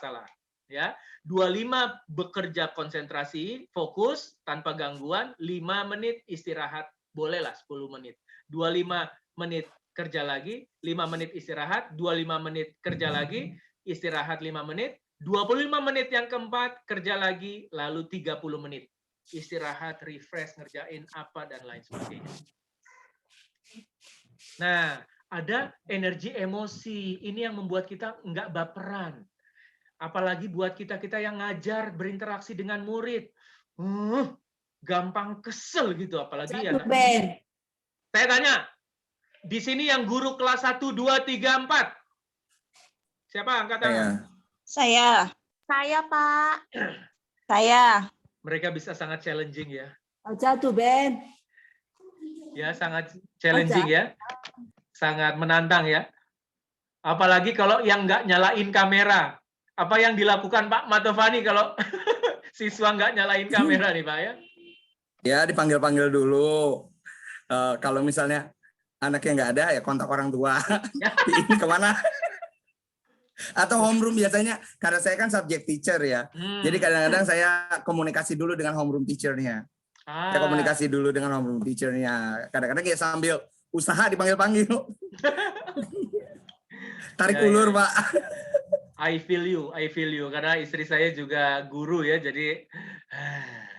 Ya, 25 bekerja konsentrasi, fokus, tanpa gangguan, 5 menit istirahat, bolehlah 10 menit. 25 menit kerja lagi, 5 menit istirahat, 25 menit kerja lagi, istirahat 5 menit, 25 menit yang keempat, kerja lagi, lalu 30 menit. Istirahat, refresh, ngerjain apa, dan lain sebagainya. Nah, ada energi emosi. Ini yang membuat kita nggak baperan. Apalagi buat kita-kita yang ngajar, berinteraksi dengan murid. Gampang kesel gitu, apalagi ya. Saya tanya, di sini yang guru kelas 1, 2, 3, 4. Siapa angkat tangan? Saya, Pak. saya. Mereka bisa sangat challenging ya. Jatuh, Ben. Ya, sangat challenging ya. Sangat menantang ya. Apalagi kalau yang nggak nyalain kamera. Apa yang dilakukan Pak Matovani kalau siswa nggak nyalain kamera nih Pak ya? Ya, dipanggil-panggil dulu. Kalau misalnya anaknya nggak ada, ya kontak orang tua. Ini kemana? Atau homeroom biasanya, karena saya kan subject teacher ya. Jadi kadang-kadang saya komunikasi dulu dengan homeroom teacher-nya. Saya komunikasi dulu dengan homeroom teacher-nya. Kadang-kadang ya sambil usaha dipanggil-panggil. Tarik ulur, Pak. I feel you. Karena istri saya juga guru ya, jadi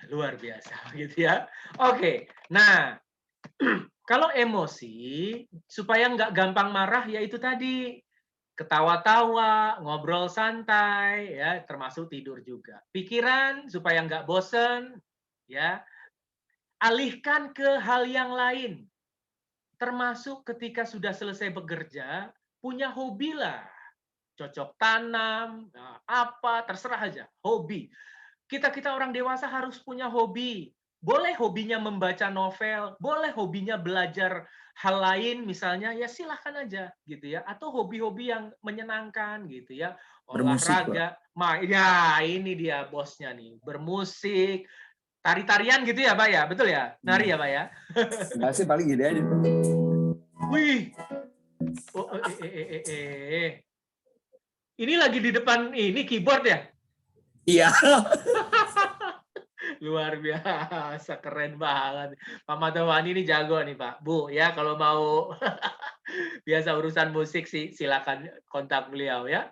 luar biasa gitu ya. Oke, nah kalau emosi, supaya nggak gampang marah, ya itu tadi. Ketawa-tawa, ngobrol santai, ya termasuk tidur juga. Pikiran supaya nggak bosen, ya alihkan ke hal yang lain. termasuk ketika sudah selesai bekerja, punya hobi lah. Cocok tanam, apa, terserah aja, hobi. Kita orang dewasa harus punya hobi. Boleh hobinya membaca novel, boleh hobinya belajar hal lain misalnya, ya silahkan aja gitu ya. Atau hobi-hobi yang menyenangkan gitu ya. Bermusik, Olahraga, ya ini dia bosnya nih, bermusik, tari-tarian gitu ya Pak ya, betul ya? Nari ya Pak ya? Enggak sih, paling gini aja. Wih, ini lagi di depan ini keyboard ya? Iya. Luar biasa, keren banget. Pak Matawani ini jago nih Pak. Bu, ya kalau mau biasa urusan musik sih silakan kontak beliau ya.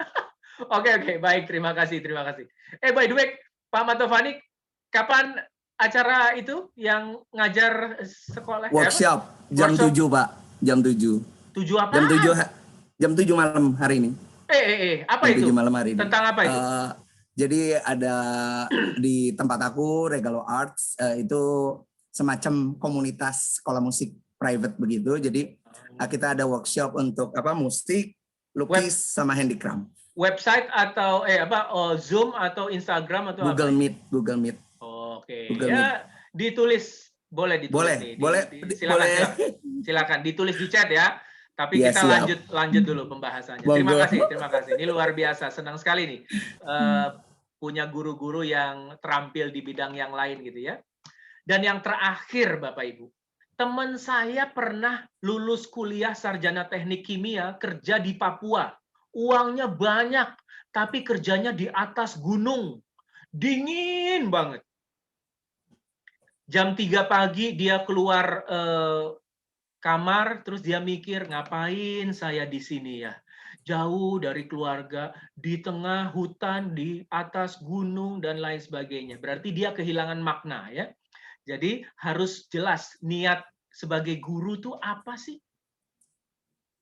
Oke, baik, terima kasih. By the way, Pak Matawani, kapan acara itu yang ngajar sekolah? Workshop jam 7 Pak, jam 7. 7 apa? Jam 7 malam hari ini. Apa jam itu? 7 malam hari ini. Tentang apa itu? Jadi ada di tempat aku, Regalo Arts, itu semacam komunitas sekolah musik private begitu. Jadi kita ada workshop untuk musik, lukis, sama handicraft. Website atau Zoom atau Instagram atau Google apa? Google Meet. Oke. Ya, ditulis, boleh ditulis. Silakan ditulis di chat ya. Tapi ya, kita lanjut dulu pembahasannya. Terima kasih. Ini luar biasa, senang sekali nih punya guru-guru yang terampil di bidang yang lain gitu ya. Dan yang terakhir Bapak Ibu, teman saya pernah lulus kuliah sarjana teknik kimia kerja di Papua. Uangnya banyak, tapi kerjanya di atas gunung. Dingin banget. Jam 3 pagi dia keluar kamar, terus dia mikir, ngapain saya di sini ya? Jauh dari keluarga, di tengah hutan, di atas gunung, dan lain sebagainya. Berarti dia kehilangan makna ya. Jadi harus jelas niat sebagai guru tuh apa sih?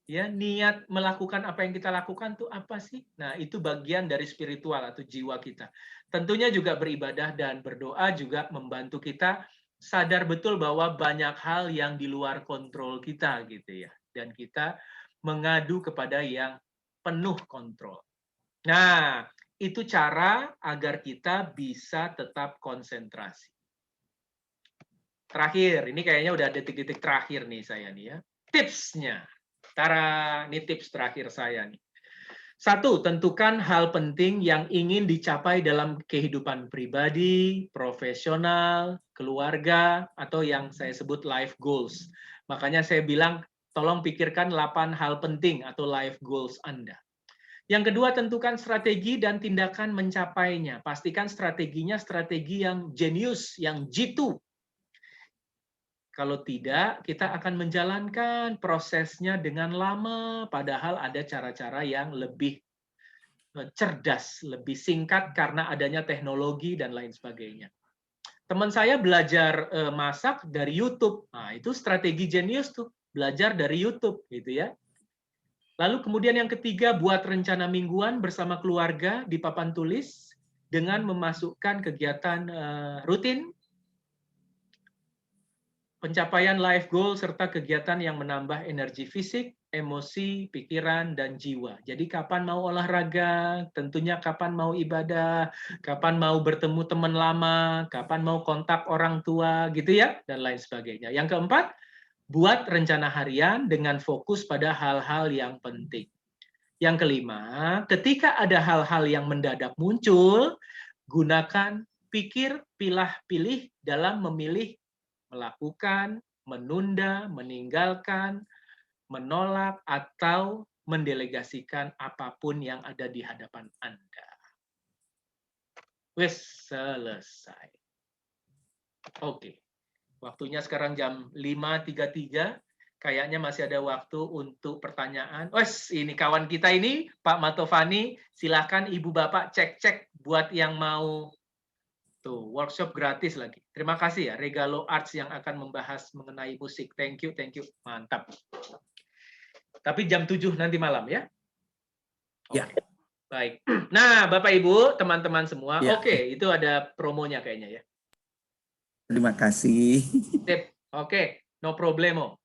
Ya, niat melakukan apa yang kita lakukan tuh apa sih? Nah, itu bagian dari spiritual atau jiwa kita. Tentunya juga beribadah dan berdoa juga membantu kita sadar betul bahwa banyak hal yang di luar kontrol kita gitu ya. Dan kita mengadu kepada yang penuh kontrol. Nah, itu cara agar kita bisa tetap konsentrasi. Terakhir, ini kayaknya udah detik-detik terakhir nih saya nih ya. Tipsnya. Tara, ini tips terakhir saya nih. 1, tentukan hal penting yang ingin dicapai dalam kehidupan pribadi, profesional, keluarga, atau yang saya sebut life goals. Makanya saya bilang, tolong pikirkan 8 hal penting atau life goals Anda. Yang kedua, tentukan strategi dan tindakan mencapainya. Pastikan strateginya strategi yang jenius, yang jitu. Kalau tidak, kita akan menjalankan prosesnya dengan lama, padahal ada cara-cara yang lebih cerdas, lebih singkat karena adanya teknologi dan lain sebagainya. Teman saya belajar masak dari YouTube. Nah, itu strategi jenius tuh, belajar dari YouTube gitu ya. Lalu kemudian yang ketiga, buat rencana mingguan bersama keluarga di papan tulis dengan memasukkan kegiatan rutin, pencapaian life goal, serta kegiatan yang menambah energi fisik, emosi, pikiran, dan jiwa. Jadi kapan mau olahraga, tentunya kapan mau ibadah, kapan mau bertemu teman lama, kapan mau kontak orang tua, gitu ya, dan lain sebagainya. Yang keempat, buat rencana harian dengan fokus pada hal-hal yang penting. Yang kelima, ketika ada hal-hal yang mendadak muncul, gunakan pikir, pilih dalam memilih, melakukan, menunda, meninggalkan, menolak, atau mendelegasikan apapun yang ada di hadapan Anda. Wes, selesai. Oke. Waktunya sekarang jam 5.33. Kayaknya masih ada waktu untuk pertanyaan. Wes, ini kawan kita ini, Pak Matovani. Silakan Ibu Bapak cek-cek buat yang mau tuh, workshop gratis lagi. Terima kasih ya, Regalo Arts yang akan membahas mengenai musik. Thank you. Mantap. Tapi jam 7 nanti malam ya? Ya. Okay. Baik. Nah, Bapak Ibu, teman-teman semua, ya. Oke, itu ada promonya kayaknya ya. Terima kasih. Oke, no problemo.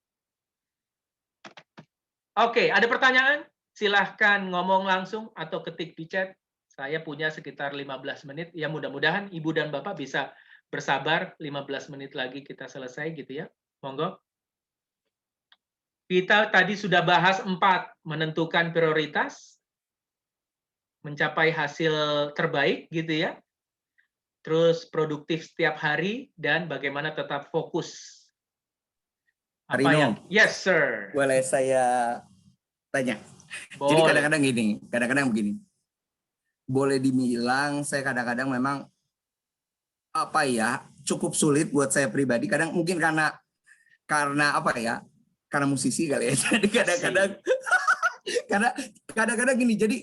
Oke, ada pertanyaan? Silahkan ngomong langsung atau ketik di chat. Saya punya sekitar 15 menit. Ya mudah-mudahan Ibu dan Bapak bisa bersabar 15 menit lagi kita selesai gitu ya. Monggo. Kita tadi sudah bahas 4, menentukan prioritas, mencapai hasil terbaik gitu ya. Terus produktif setiap hari dan bagaimana tetap fokus. Apa Rino, yang? Yes, sir. boleh saya tanya? Jadi Boleh. kadang-kadang gini, kadang-kadang begini. Boleh dibilang saya kadang-kadang memang apa ya, cukup sulit buat saya pribadi. Kadang mungkin karena apa ya? Karena musisi kali ya. Jadi kadang-kadang karena kadang-kadang gini. Jadi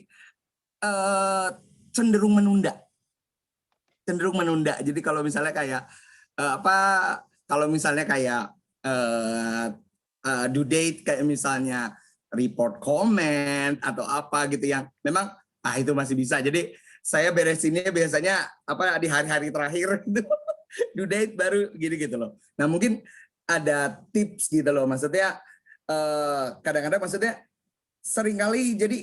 cenderung menunda. Jadi kalau misalnya kayak kalau misalnya kayak due date kayak misalnya report comment atau apa gitu yang memang itu masih bisa. Jadi saya beresinnya biasanya di hari-hari terakhir itu due date baru gitu loh. Nah mungkin ada tips gitu loh, maksudnya kadang-kadang maksudnya seringkali jadi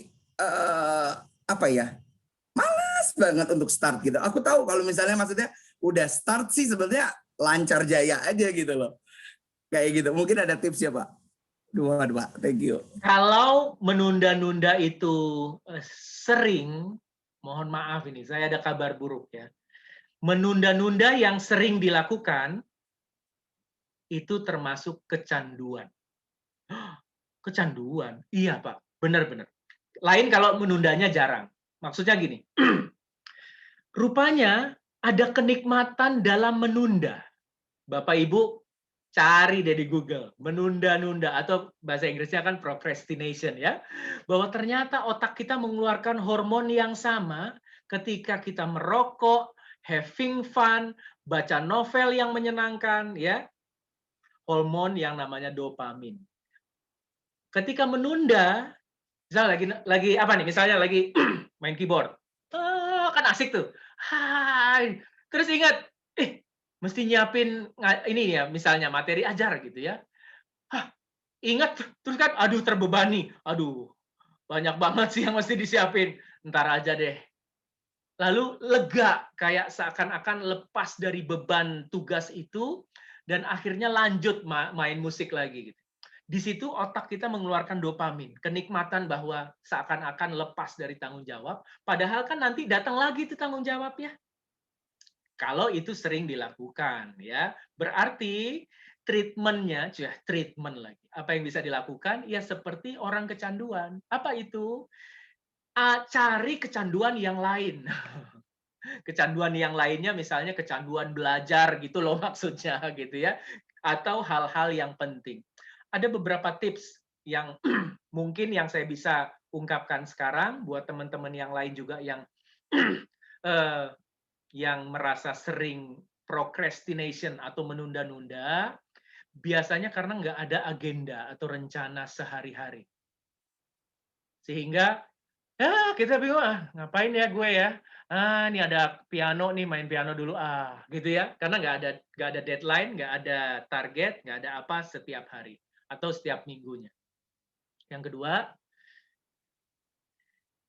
malas banget untuk start gitu. Aku tahu kalau misalnya maksudnya udah start sih sebenarnya lancar jaya aja gitu loh. Kayak gitu. Mungkin ada tips ya Pak? Dua, thank you. Kalau menunda-nunda itu sering, mohon maaf ini, saya ada kabar buruk ya. Menunda-nunda yang sering dilakukan, itu termasuk kecanduan. Kecanduan? Iya Pak, benar-benar. Lain kalau menundanya jarang. Maksudnya gini, rupanya ada kenikmatan dalam menunda. Bapak Ibu cari deh di Google, menunda-nunda atau bahasa Inggrisnya kan procrastination ya. Bahwa ternyata otak kita mengeluarkan hormon yang sama ketika kita merokok, having fun, baca novel yang menyenangkan ya. Hormon yang namanya dopamin. Ketika menunda, misalnya lagi apa nih? Misalnya lagi main keyboard. Kan asik tuh. Hai. Terus ingat, mesti nyiapin ini ya, misalnya materi ajar gitu ya. Ingat, terus kan, aduh terbebani. Aduh, banyak banget sih yang mesti disiapin. Ntar aja deh. Lalu lega, kayak seakan-akan lepas dari beban tugas itu, dan akhirnya lanjut main musik lagi gitu. Di situ otak kita mengeluarkan dopamin, kenikmatan bahwa seakan-akan lepas dari tanggung jawab, padahal kan nanti datang lagi tuh tanggung jawabnya. Kalau itu sering dilakukan, ya berarti treatmentnya, treatment lagi. Apa yang bisa dilakukan? Ya seperti orang kecanduan. Apa itu? Cari kecanduan yang lain. Kecanduan yang lainnya, misalnya kecanduan belajar gitu loh maksudnya, gitu ya. Atau hal-hal yang penting. Ada beberapa tips yang mungkin yang saya bisa ungkapkan sekarang buat teman-teman yang lain juga yang merasa sering procrastination atau menunda-nunda, biasanya karena nggak ada agenda atau rencana sehari-hari. Sehingga kita bingung, ngapain ya gue ya? Ini ada piano nih, main piano dulu gitu ya. Karena nggak ada deadline, nggak ada target, nggak ada apa setiap hari atau setiap minggunya. Yang kedua,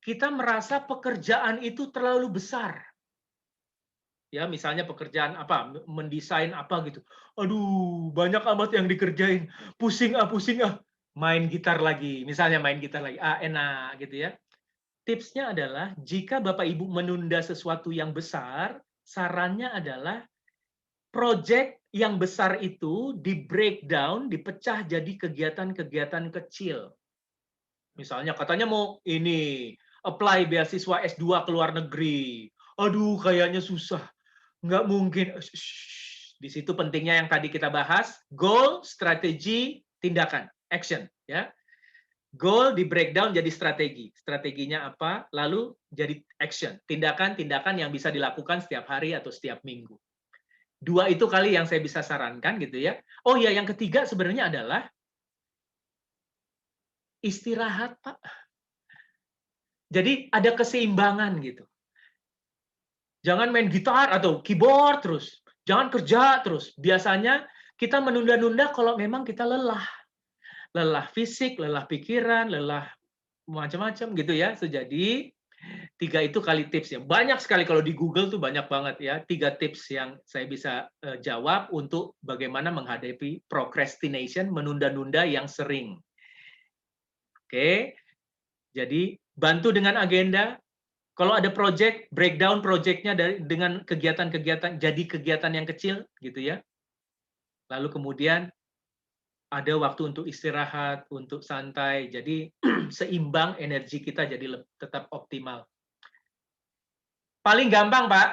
kita merasa pekerjaan itu terlalu besar. Ya, misalnya pekerjaan apa, mendesain apa gitu. Aduh, banyak amat yang dikerjain. Pusing main gitar lagi. Misalnya main gitar lagi. Enak gitu ya. Tipsnya adalah jika Bapak Ibu menunda sesuatu yang besar, sarannya adalah project yang besar itu di breakdown, dipecah jadi kegiatan-kegiatan kecil. Misalnya katanya mau ini, apply beasiswa S2 ke luar negeri. Aduh, kayaknya susah. Nggak mungkin. Di situ pentingnya yang tadi kita bahas, goal, strategi, tindakan, action. Ya. Goal di breakdown jadi strategi. Strateginya apa? Lalu jadi action. Tindakan-tindakan yang bisa dilakukan setiap hari atau setiap minggu. 2 itu kali yang saya bisa sarankan gitu ya. Oh ya, yang ketiga sebenarnya adalah istirahat, Pak. Jadi ada keseimbangan gitu. Jangan main gitar atau keyboard terus. Jangan kerja terus. Biasanya kita menunda-nunda kalau memang kita lelah. lelah fisik, lelah pikiran, lelah macam-macam gitu ya. Jadi 3 itu kali tipsnya. Banyak sekali kalau di Google tuh banyak banget ya. 3 tips yang saya bisa jawab untuk bagaimana menghadapi procrastination, menunda-nunda yang sering. Oke. Jadi bantu dengan agenda. Kalau ada project, breakdown projectnya dengan kegiatan-kegiatan, jadi kegiatan yang kecil gitu ya. Lalu kemudian ada waktu untuk istirahat, untuk santai. Jadi seimbang, energi kita jadi tetap optimal. Paling gampang, Pak.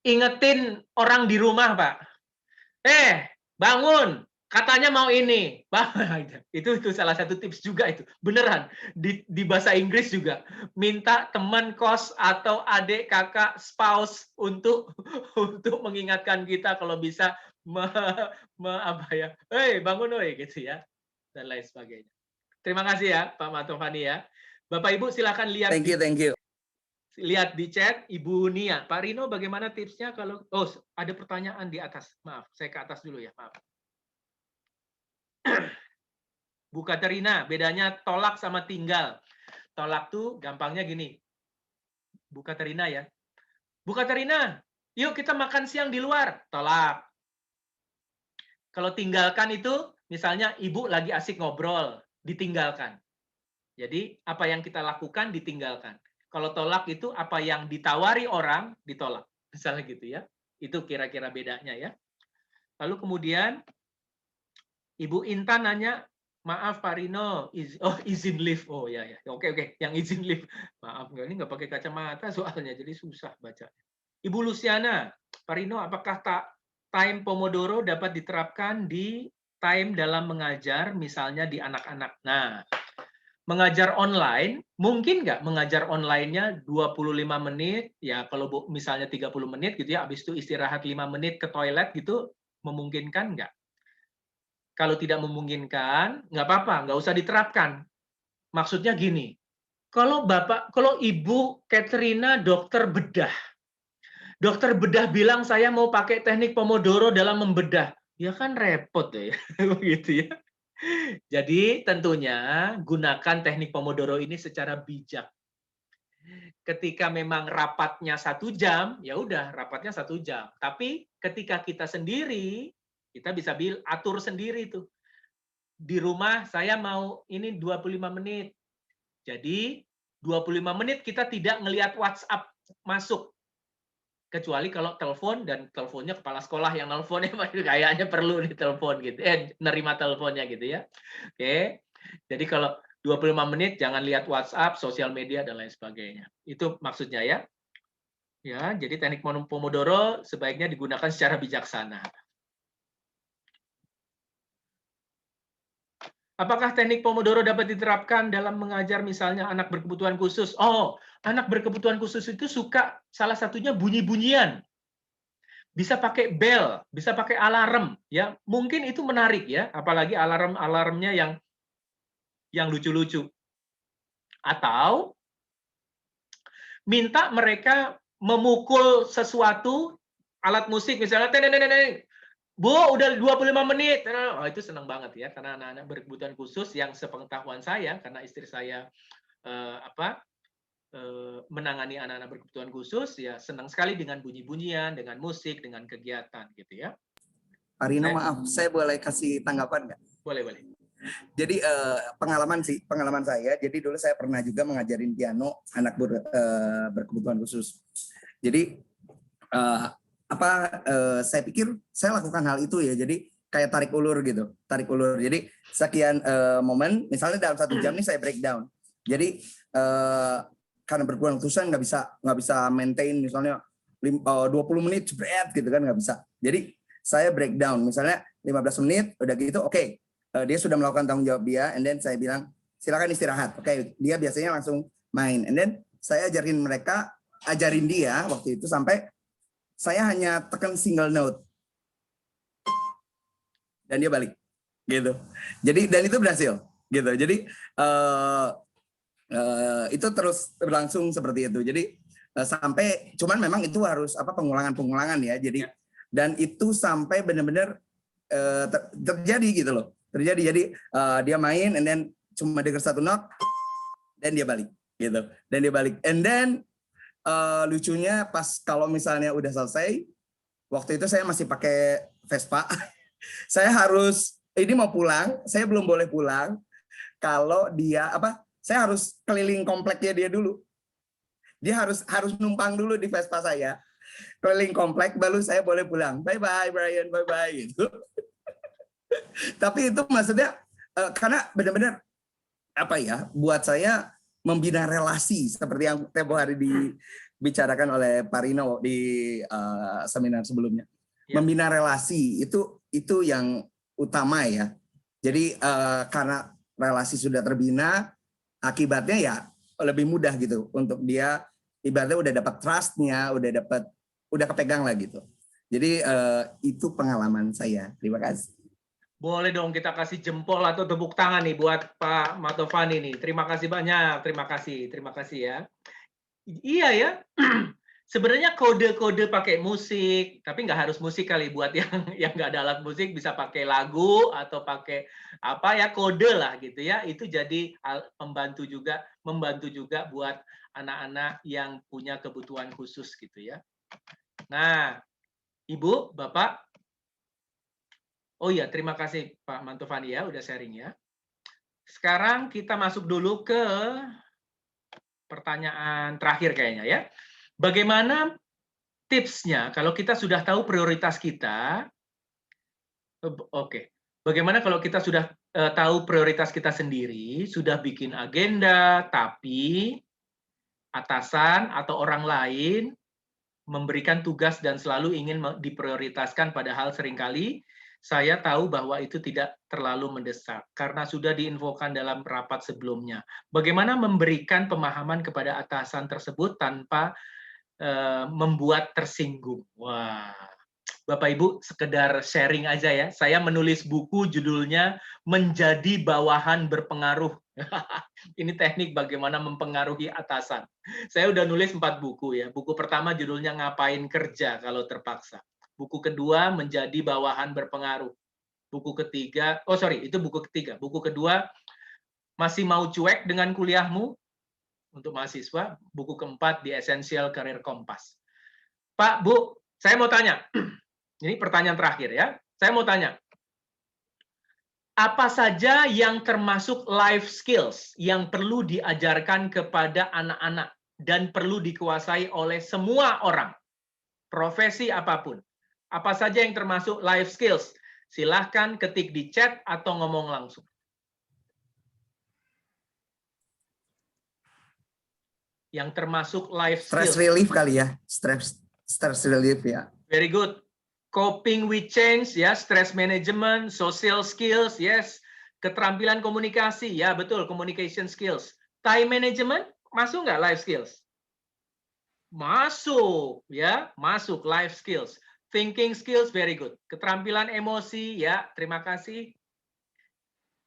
Ingetin orang di rumah, Pak. Bangun. Katanya mau ini. Itu salah satu tips juga itu. Beneran. Di bahasa Inggris juga. Minta teman kos atau adik, kakak, spouse untuk mengingatkan kita kalau bisa bangun oi gitu ya. Dan lain sebagainya. Terima kasih ya Pak Matovani ya. Bapak Ibu silakan lihat. Thank you. Lihat di chat Ibu Nia. Pak Rino bagaimana tipsnya kalau ada pertanyaan di atas. Maaf, saya ke atas dulu ya, maaf. Bu Katerina, bedanya tolak sama tinggal. Tolak tuh gampangnya gini. Bu Katerina ya. Bu Katerina, yuk kita makan siang di luar. Tolak. Kalau tinggalkan itu, misalnya ibu lagi asik ngobrol, ditinggalkan. Jadi apa yang kita lakukan ditinggalkan. Kalau tolak itu apa yang ditawari orang ditolak. Misalnya gitu ya. Itu kira-kira bedanya ya. Lalu kemudian Ibu Intan nanya, maaf Pak Rino, izin lift. Oh ya. Oke. Yang izin lift. Maaf, ini nggak pakai kacamata soalnya, jadi susah baca. Ibu Luciana, Pak Rino, apakah time Pomodoro dapat diterapkan di time dalam mengajar, misalnya di anak-anak? Nah, mengajar online, mungkin nggak mengajar online-nya 25 menit, ya kalau misalnya 30 menit gitu ya, habis itu istirahat 5 menit ke toilet gitu, memungkinkan nggak? Kalau tidak memungkinkan, nggak apa-apa, nggak usah diterapkan. Maksudnya gini, kalau Ibu Katerina dokter bedah bilang saya mau pakai teknik Pomodoro dalam membedah, ya kan repot ya, gitu ya. Jadi tentunya gunakan teknik Pomodoro ini secara bijak. Ketika memang rapatnya 1 jam, ya udah rapatnya 1 jam. Tapi ketika kita sendiri, kita bisa atur sendiri tuh. Di rumah saya mau ini 25 menit. Jadi 25 menit kita tidak ngelihat WhatsApp masuk. Kecuali kalau telepon dan teleponnya kepala sekolah yang nelfonnya kayaknya perlu nih telepon gitu. Nerima teleponnya gitu ya. Oke. Jadi kalau 25 menit jangan lihat WhatsApp, sosial media dan lain sebagainya. Itu maksudnya ya. Ya, jadi teknik Pomodoro sebaiknya digunakan secara bijaksana. Apakah teknik Pomodoro dapat diterapkan dalam mengajar misalnya anak berkebutuhan khusus? Oh, anak berkebutuhan khusus itu suka salah satunya bunyi-bunyian. Bisa pakai bell, bisa pakai alarm, ya. Mungkin itu menarik ya, apalagi alarmnya yang lucu-lucu. Atau minta mereka memukul sesuatu alat musik misalnya Bu, udah 25 menit. Oh, itu senang banget ya, karena anak-anak berkebutuhan khusus yang sepengetahuan saya, karena istri saya menangani anak-anak berkebutuhan khusus, ya senang sekali dengan bunyi-bunyian, dengan musik, dengan kegiatan gitu ya. Pak Rino, maaf, saya boleh kasih tanggapan nggak? Boleh. Jadi pengalaman saya, jadi dulu saya pernah juga mengajarin piano anak berkebutuhan khusus. Jadi saya pikir saya lakukan hal itu ya, jadi kayak tarik ulur gitu, jadi sekian momen, misalnya dalam 1 jam nih saya breakdown, jadi karena berkebutuhan khusus nggak bisa maintain misalnya 20 menit jebret gitu kan, nggak bisa, jadi saya breakdown misalnya 15 menit udah gitu, oke, dia sudah melakukan tanggung jawab dia, and then saya bilang silakan istirahat, oke, dia biasanya langsung main, and then saya ajarin dia waktu itu sampai saya hanya tekan single note dan dia balik gitu. Jadi dan itu berhasil gitu. Jadi itu terus berlangsung seperti itu. Jadi sampai cuman memang itu harus pengulangan ya. Jadi dan itu sampai benar-benar terjadi gitu loh. terjadi. Jadi dia main, and then cuma dengar satu knock, dan dia balik, gitu. Dan dia balik. And then lucunya pas kalau misalnya udah selesai, waktu itu saya masih pakai Vespa. Saya harus, ini mau pulang, saya belum boleh pulang kalau dia saya harus keliling kompleknya dia dulu. Dia harus numpang dulu di Vespa saya, keliling komplek, baru saya boleh pulang. Bye bye Brian, bye bye gitu. Tapi itu maksudnya karena benar-benar buat saya membina relasi seperti yang tempo hari dibicarakan oleh Pak Rino di seminar sebelumnya. Ya. Membina relasi itu yang utama ya. Jadi karena relasi sudah terbina, akibatnya ya lebih mudah gitu untuk dia, ibaratnya udah dapat trust-nya, udah kepegang lah gitu. Jadi itu pengalaman saya. Terima kasih. Boleh dong kita kasih jempol atau tepuk tangan nih buat Pak Matovani nih. Terima kasih banyak, terima kasih ya. Iya ya. Sebenarnya kode-kode pakai musik, tapi nggak harus musik kali, buat yang nggak ada alat musik bisa pakai lagu atau pakai kode lah gitu ya. Itu jadi membantu juga buat anak-anak yang punya kebutuhan khusus gitu ya. Nah, Ibu, Bapak, oh iya, terima kasih Pak Mantovani ya udah sharing ya. Sekarang kita masuk dulu ke pertanyaan terakhir kayaknya ya. Bagaimana tipsnya kalau kita sudah tahu prioritas kita? Oke. Bagaimana kalau kita sudah tahu prioritas kita sendiri, sudah bikin agenda, tapi atasan atau orang lain memberikan tugas dan selalu ingin diprioritaskan, padahal seringkali saya tahu bahwa itu tidak terlalu mendesak karena sudah diinfokan dalam rapat sebelumnya. Bagaimana memberikan pemahaman kepada atasan tersebut tanpa membuat tersinggung? Wah, Bapak Ibu sekedar sharing aja ya. Saya menulis buku judulnya Menjadi Bawahan Berpengaruh. Ini teknik bagaimana mempengaruhi atasan. Saya udah nulis 4 buku ya. Buku pertama judulnya Ngapain Kerja Kalau Terpaksa. Buku kedua Menjadi Bawahan Berpengaruh. Buku ketiga, itu buku ketiga. Buku kedua Masih Mau Cuek Dengan Kuliahmu untuk mahasiswa. Buku keempat The Essential Career Compass. Pak, Bu, saya mau tanya. Ini pertanyaan terakhir ya. Saya mau tanya. Apa saja yang termasuk life skills yang perlu diajarkan kepada anak-anak dan perlu dikuasai oleh semua orang, profesi apapun? Apa saja yang termasuk life skills? Silahkan ketik di chat atau ngomong langsung. Yang termasuk life skills. Stress relief kali ya. Stress relief ya. Very good. Coping with change, ya, stress management, social skills, yes. Keterampilan komunikasi, ya betul, communication skills. Time management, masuk nggak life skills? Masuk, ya, masuk life skills. Thinking skills, very good. Keterampilan emosi, ya, terima kasih.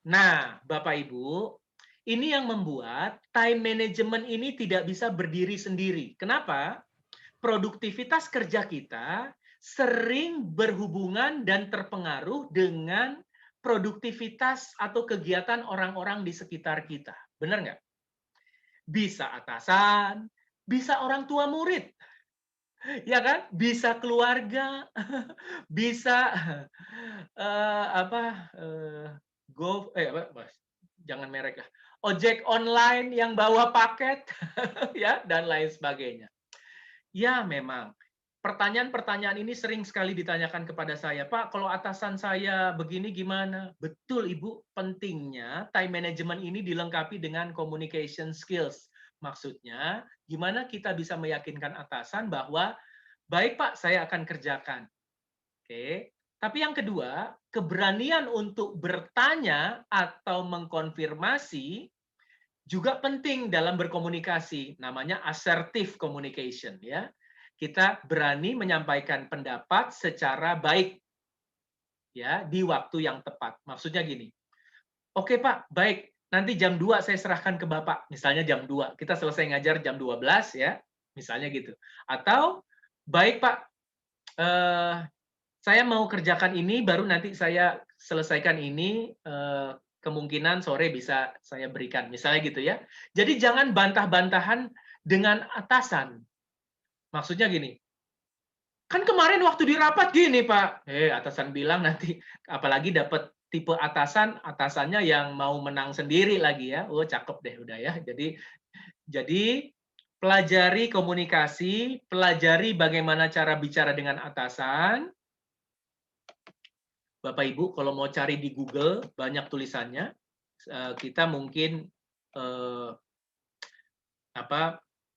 Nah, Bapak Ibu, ini yang membuat time management ini tidak bisa berdiri sendiri. Kenapa? Produktivitas kerja kita sering berhubungan dan terpengaruh dengan produktivitas atau kegiatan orang-orang di sekitar kita. Benar nggak? Bisa atasan, bisa orang tua murid, ya kan? Bisa keluarga, bisa jangan merek lah. Ojek online yang bawa paket, ya, dan lain sebagainya. Ya, memang. Pertanyaan-pertanyaan ini sering sekali ditanyakan kepada saya, Pak, kalau atasan saya begini gimana? Betul, Ibu, pentingnya time management ini dilengkapi dengan communication skills. Maksudnya, gimana kita bisa meyakinkan atasan bahwa, baik Pak, saya akan kerjakan. Oke. Tapi yang kedua, keberanian untuk bertanya atau mengkonfirmasi juga penting dalam berkomunikasi. Namanya assertive communication, ya. Kita berani menyampaikan pendapat secara baik, ya, di waktu yang tepat. Maksudnya gini, oke Pak, baik, nanti jam 2 saya serahkan ke Bapak, misalnya jam 2, kita selesai ngajar jam 12, ya, misalnya gitu. Atau, baik Pak, saya mau kerjakan ini, baru nanti saya selesaikan ini, kemungkinan sore bisa saya berikan, misalnya gitu ya. Jadi jangan bantah-bantahan dengan atasan. Maksudnya gini, kan kemarin waktu di rapat gini Pak, atasan bilang nanti, apalagi dapat tipe atasannya yang mau menang sendiri lagi ya, oh cakep deh udah ya. Jadi pelajari komunikasi, pelajari bagaimana cara bicara dengan atasan. Bapak Ibu kalau mau cari di Google banyak tulisannya. Kita mungkin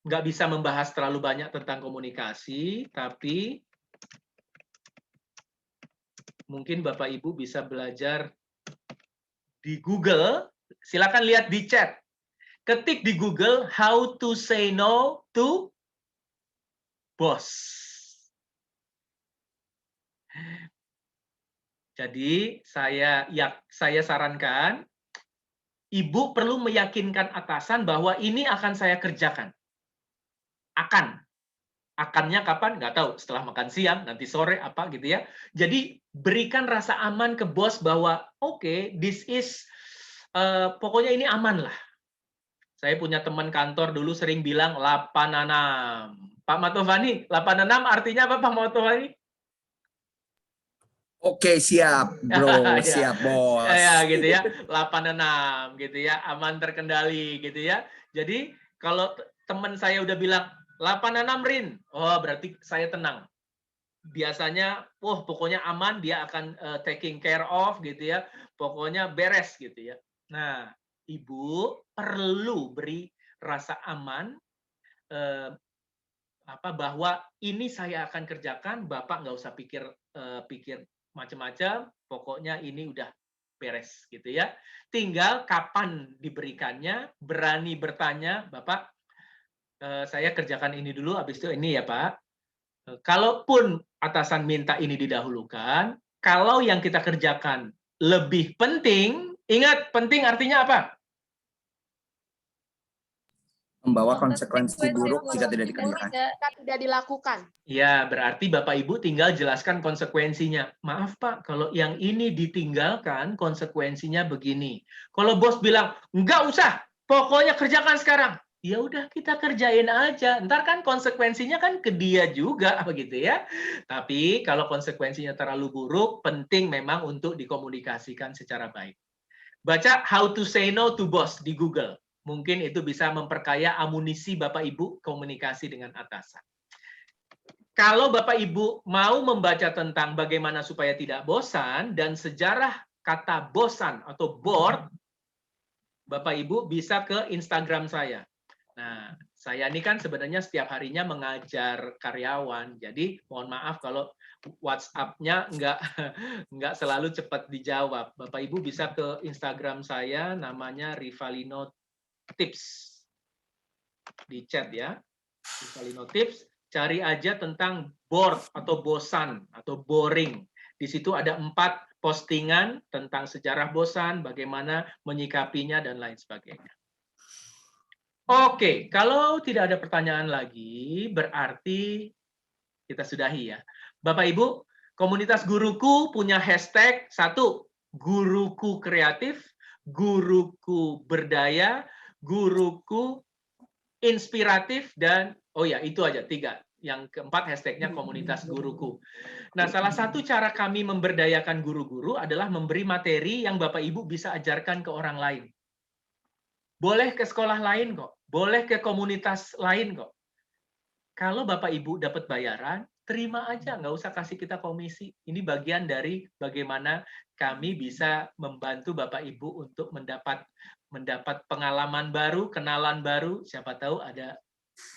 nggak bisa membahas terlalu banyak tentang komunikasi, tapi mungkin Bapak Ibu bisa belajar di Google. Silakan lihat di chat. Ketik di Google how to say no to boss. Jadi saya sarankan Ibu perlu meyakinkan atasan bahwa ini akan saya kerjakan. Akannya kapan? Nggak tahu. Setelah makan siang, nanti sore, apa gitu ya. Jadi berikan rasa aman ke bos bahwa oke, this is, pokoknya ini aman lah. Saya punya teman kantor dulu sering bilang 86. Pak Matovani, 86 artinya apa Pak Matovani? Oke, siap, bro. Siap, bos. Ya, gitu ya. 86, gitu ya. Aman terkendali, gitu ya. Jadi, kalau teman saya udah bilang, 86, Rin. Oh, berarti saya tenang. Biasanya, pokoknya aman, dia akan taking care of, gitu ya. Pokoknya beres, gitu ya. Nah, Ibu perlu beri rasa aman, bahwa ini saya akan kerjakan, Bapak nggak usah pikir macam-macam, pokoknya ini udah beres gitu ya. Tinggal kapan diberikannya, berani bertanya, Bapak, saya kerjakan ini dulu, habis itu ini ya Pak. Kalaupun atasan minta ini didahulukan, kalau yang kita kerjakan lebih penting, ingat penting artinya apa? Membawa konsekuensi buruk jika tidak dikerjakan. Tidak dilakukan. Ya, berarti Bapak Ibu tinggal jelaskan konsekuensinya. Maaf Pak, kalau yang ini ditinggalkan, konsekuensinya begini. Kalau bos bilang, nggak usah, pokoknya kerjakan sekarang. Ya udah kita kerjain aja. Ntar kan konsekuensinya kan ke dia juga, begitu ya. Tapi kalau konsekuensinya terlalu buruk, penting memang untuk dikomunikasikan secara baik. Baca How to Say No to Boss di Google. Mungkin itu bisa memperkaya amunisi Bapak Ibu komunikasi dengan atasan. Kalau Bapak Ibu mau membaca tentang bagaimana supaya tidak bosan dan sejarah kata bosan atau bored, Bapak Ibu bisa ke Instagram saya. Nah, saya ini kan sebenarnya setiap harinya mengajar karyawan, jadi mohon maaf kalau WhatsApp-nya nggak selalu cepat dijawab. Bapak Ibu bisa ke Instagram saya, namanya Rivalino Tips. Di chat ya, Rivalino Tips, cari aja tentang bored atau bosan atau boring. Di situ ada 4 postingan tentang sejarah bosan, bagaimana menyikapinya, dan lain sebagainya. Oke, kalau tidak ada pertanyaan lagi, berarti kita sudahi ya. Bapak Ibu, komunitas guruku punya hashtag 1, guruku kreatif, guruku berdaya, guruku inspiratif, dan itu aja 3. Yang keempat hashtagnya komunitas guruku. Nah, salah satu cara kami memberdayakan guru-guru adalah memberi materi yang Bapak Ibu bisa ajarkan ke orang lain. Boleh ke sekolah lain kok, boleh ke komunitas lain kok. Kalau Bapak Ibu dapat bayaran, terima aja, nggak usah kasih kita komisi. Ini bagian dari bagaimana kami bisa membantu Bapak Ibu untuk mendapat pengalaman baru, kenalan baru, siapa tahu ada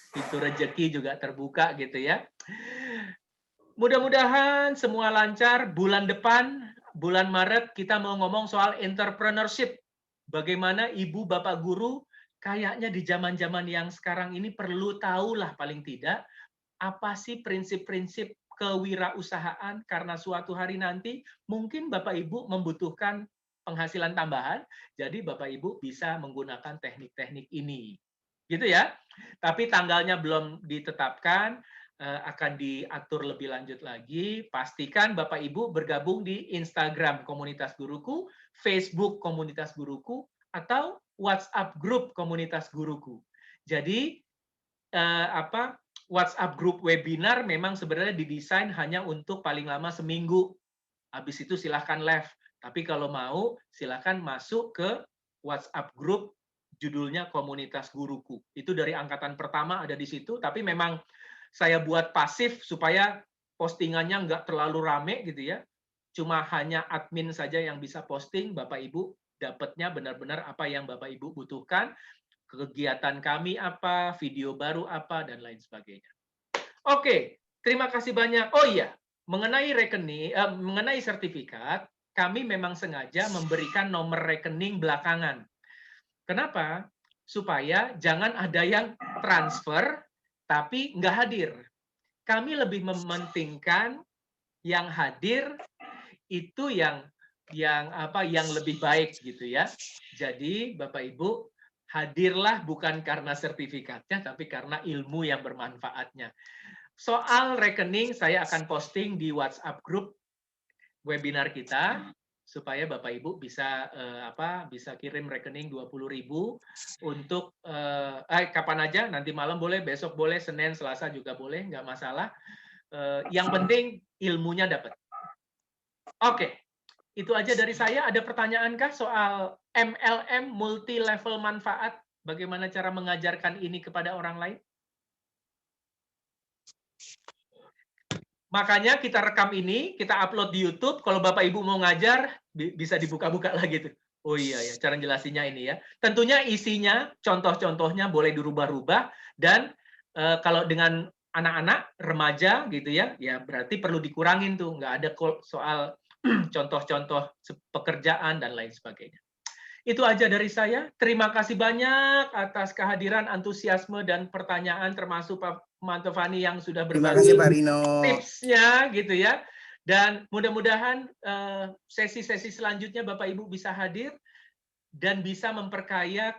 pintu rezeki juga terbuka gitu ya. Mudah-mudahan semua lancar. Bulan depan, bulan Maret, kita mau ngomong soal entrepreneurship. Bagaimana ibu bapak guru kayaknya di zaman-zaman yang sekarang ini perlu tahulah paling tidak apa sih prinsip-prinsip kewirausahaan, karena suatu hari nanti mungkin Bapak Ibu membutuhkan penghasilan tambahan, jadi Bapak Ibu bisa menggunakan teknik-teknik ini. Gitu ya. Tapi tanggalnya belum ditetapkan. akan diatur lebih lanjut lagi. Pastikan Bapak Ibu bergabung di Instagram Komunitas Guruku, Facebook Komunitas Guruku, atau WhatsApp Group Komunitas Guruku. Jadi WhatsApp Group webinar memang sebenarnya didesain hanya untuk paling lama seminggu. Habis itu silahkan live. Tapi kalau mau silahkan masuk ke WhatsApp Group judulnya Komunitas Guruku. Itu dari angkatan pertama ada di situ, tapi memang saya buat pasif supaya postingannya nggak terlalu rame gitu ya. Cuma hanya admin saja yang bisa posting, Bapak Ibu dapatnya benar-benar apa yang Bapak Ibu butuhkan, kegiatan kami apa, video baru apa, dan lain sebagainya. Oke, terima kasih banyak. Oh iya, mengenai rekening, mengenai sertifikat, kami memang sengaja memberikan nomor rekening belakangan. Kenapa? Supaya jangan ada yang transfer tapi nggak hadir. Kami lebih mementingkan yang hadir itu yang lebih baik gitu ya. Jadi Bapak Ibu hadirlah bukan karena sertifikatnya tapi karena ilmu yang bermanfaatnya. Soal rekening saya akan posting di WhatsApp group webinar kita supaya Bapak Ibu bisa bisa kirim rekening 20.000 untuk kapan aja, nanti malam boleh, besok boleh, Senin, Selasa juga boleh, nggak masalah. Yang penting ilmunya dapat. Oke, itu aja dari saya. Ada pertanyaankah soal MLM multi level manfaat? Bagaimana cara mengajarkan ini kepada orang lain? Makanya kita rekam ini, kita upload di YouTube. Kalau Bapak Ibu mau ngajar, bisa dibuka-buka lagi tuh. Oh iya ya, cara jelasinnya ini ya. Tentunya isinya, contoh-contohnya boleh dirubah-rubah. Dan kalau dengan anak-anak, remaja gitu ya, ya berarti perlu dikurangin tuh. Nggak ada soal contoh-contoh pekerjaan dan lain sebagainya. Itu aja dari saya. Terima kasih banyak atas kehadiran, antusiasme, dan pertanyaan, termasuk Pak Mantovani yang sudah berbagi tipsnya gitu ya. Dan mudah-mudahan sesi-sesi selanjutnya Bapak Ibu bisa hadir dan bisa memperkaya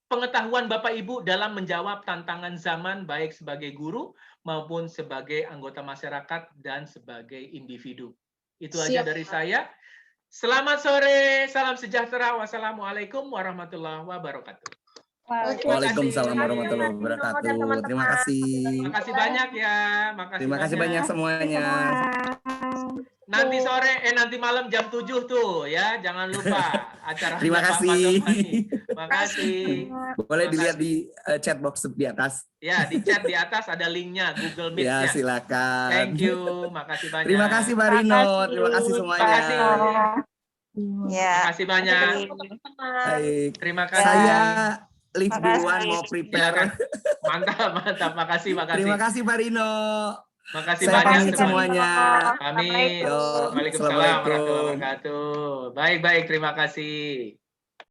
pengetahuan Bapak Ibu dalam menjawab tantangan zaman baik sebagai guru maupun sebagai anggota masyarakat dan sebagai individu. Itu aja dari saya. Selamat sore, salam sejahtera. Wassalamualaikum warahmatullahi wabarakatuh. Waalaikumsalam warahmatullahi wabarakatuh. Terima kasih. Terima kasih banyak ya. Terima kasih banyak semuanya. Nanti sore, nanti malam jam 7 tuh ya, jangan lupa acara. Terima kasih. Terima kasih. Boleh dilihat di chat box di atas. Ya, di chat di atas ada linknya, Google Meet-nya. Ya, silakan. Thank you, makasih banyak. Terima kasih Mbak Rino, terima kasih semuanya. Terima kasih. Ya. Terima kasih banyak. Baik. Terima kasih. Saya live duluan mau prepare. Mantap, mantap. Makasih. Terima kasih Pak Rino. Makasih saya banyak semuanya. Amin. Waalaikumsalam warahmatullahi wabarakatuh. Baik, terima kasih.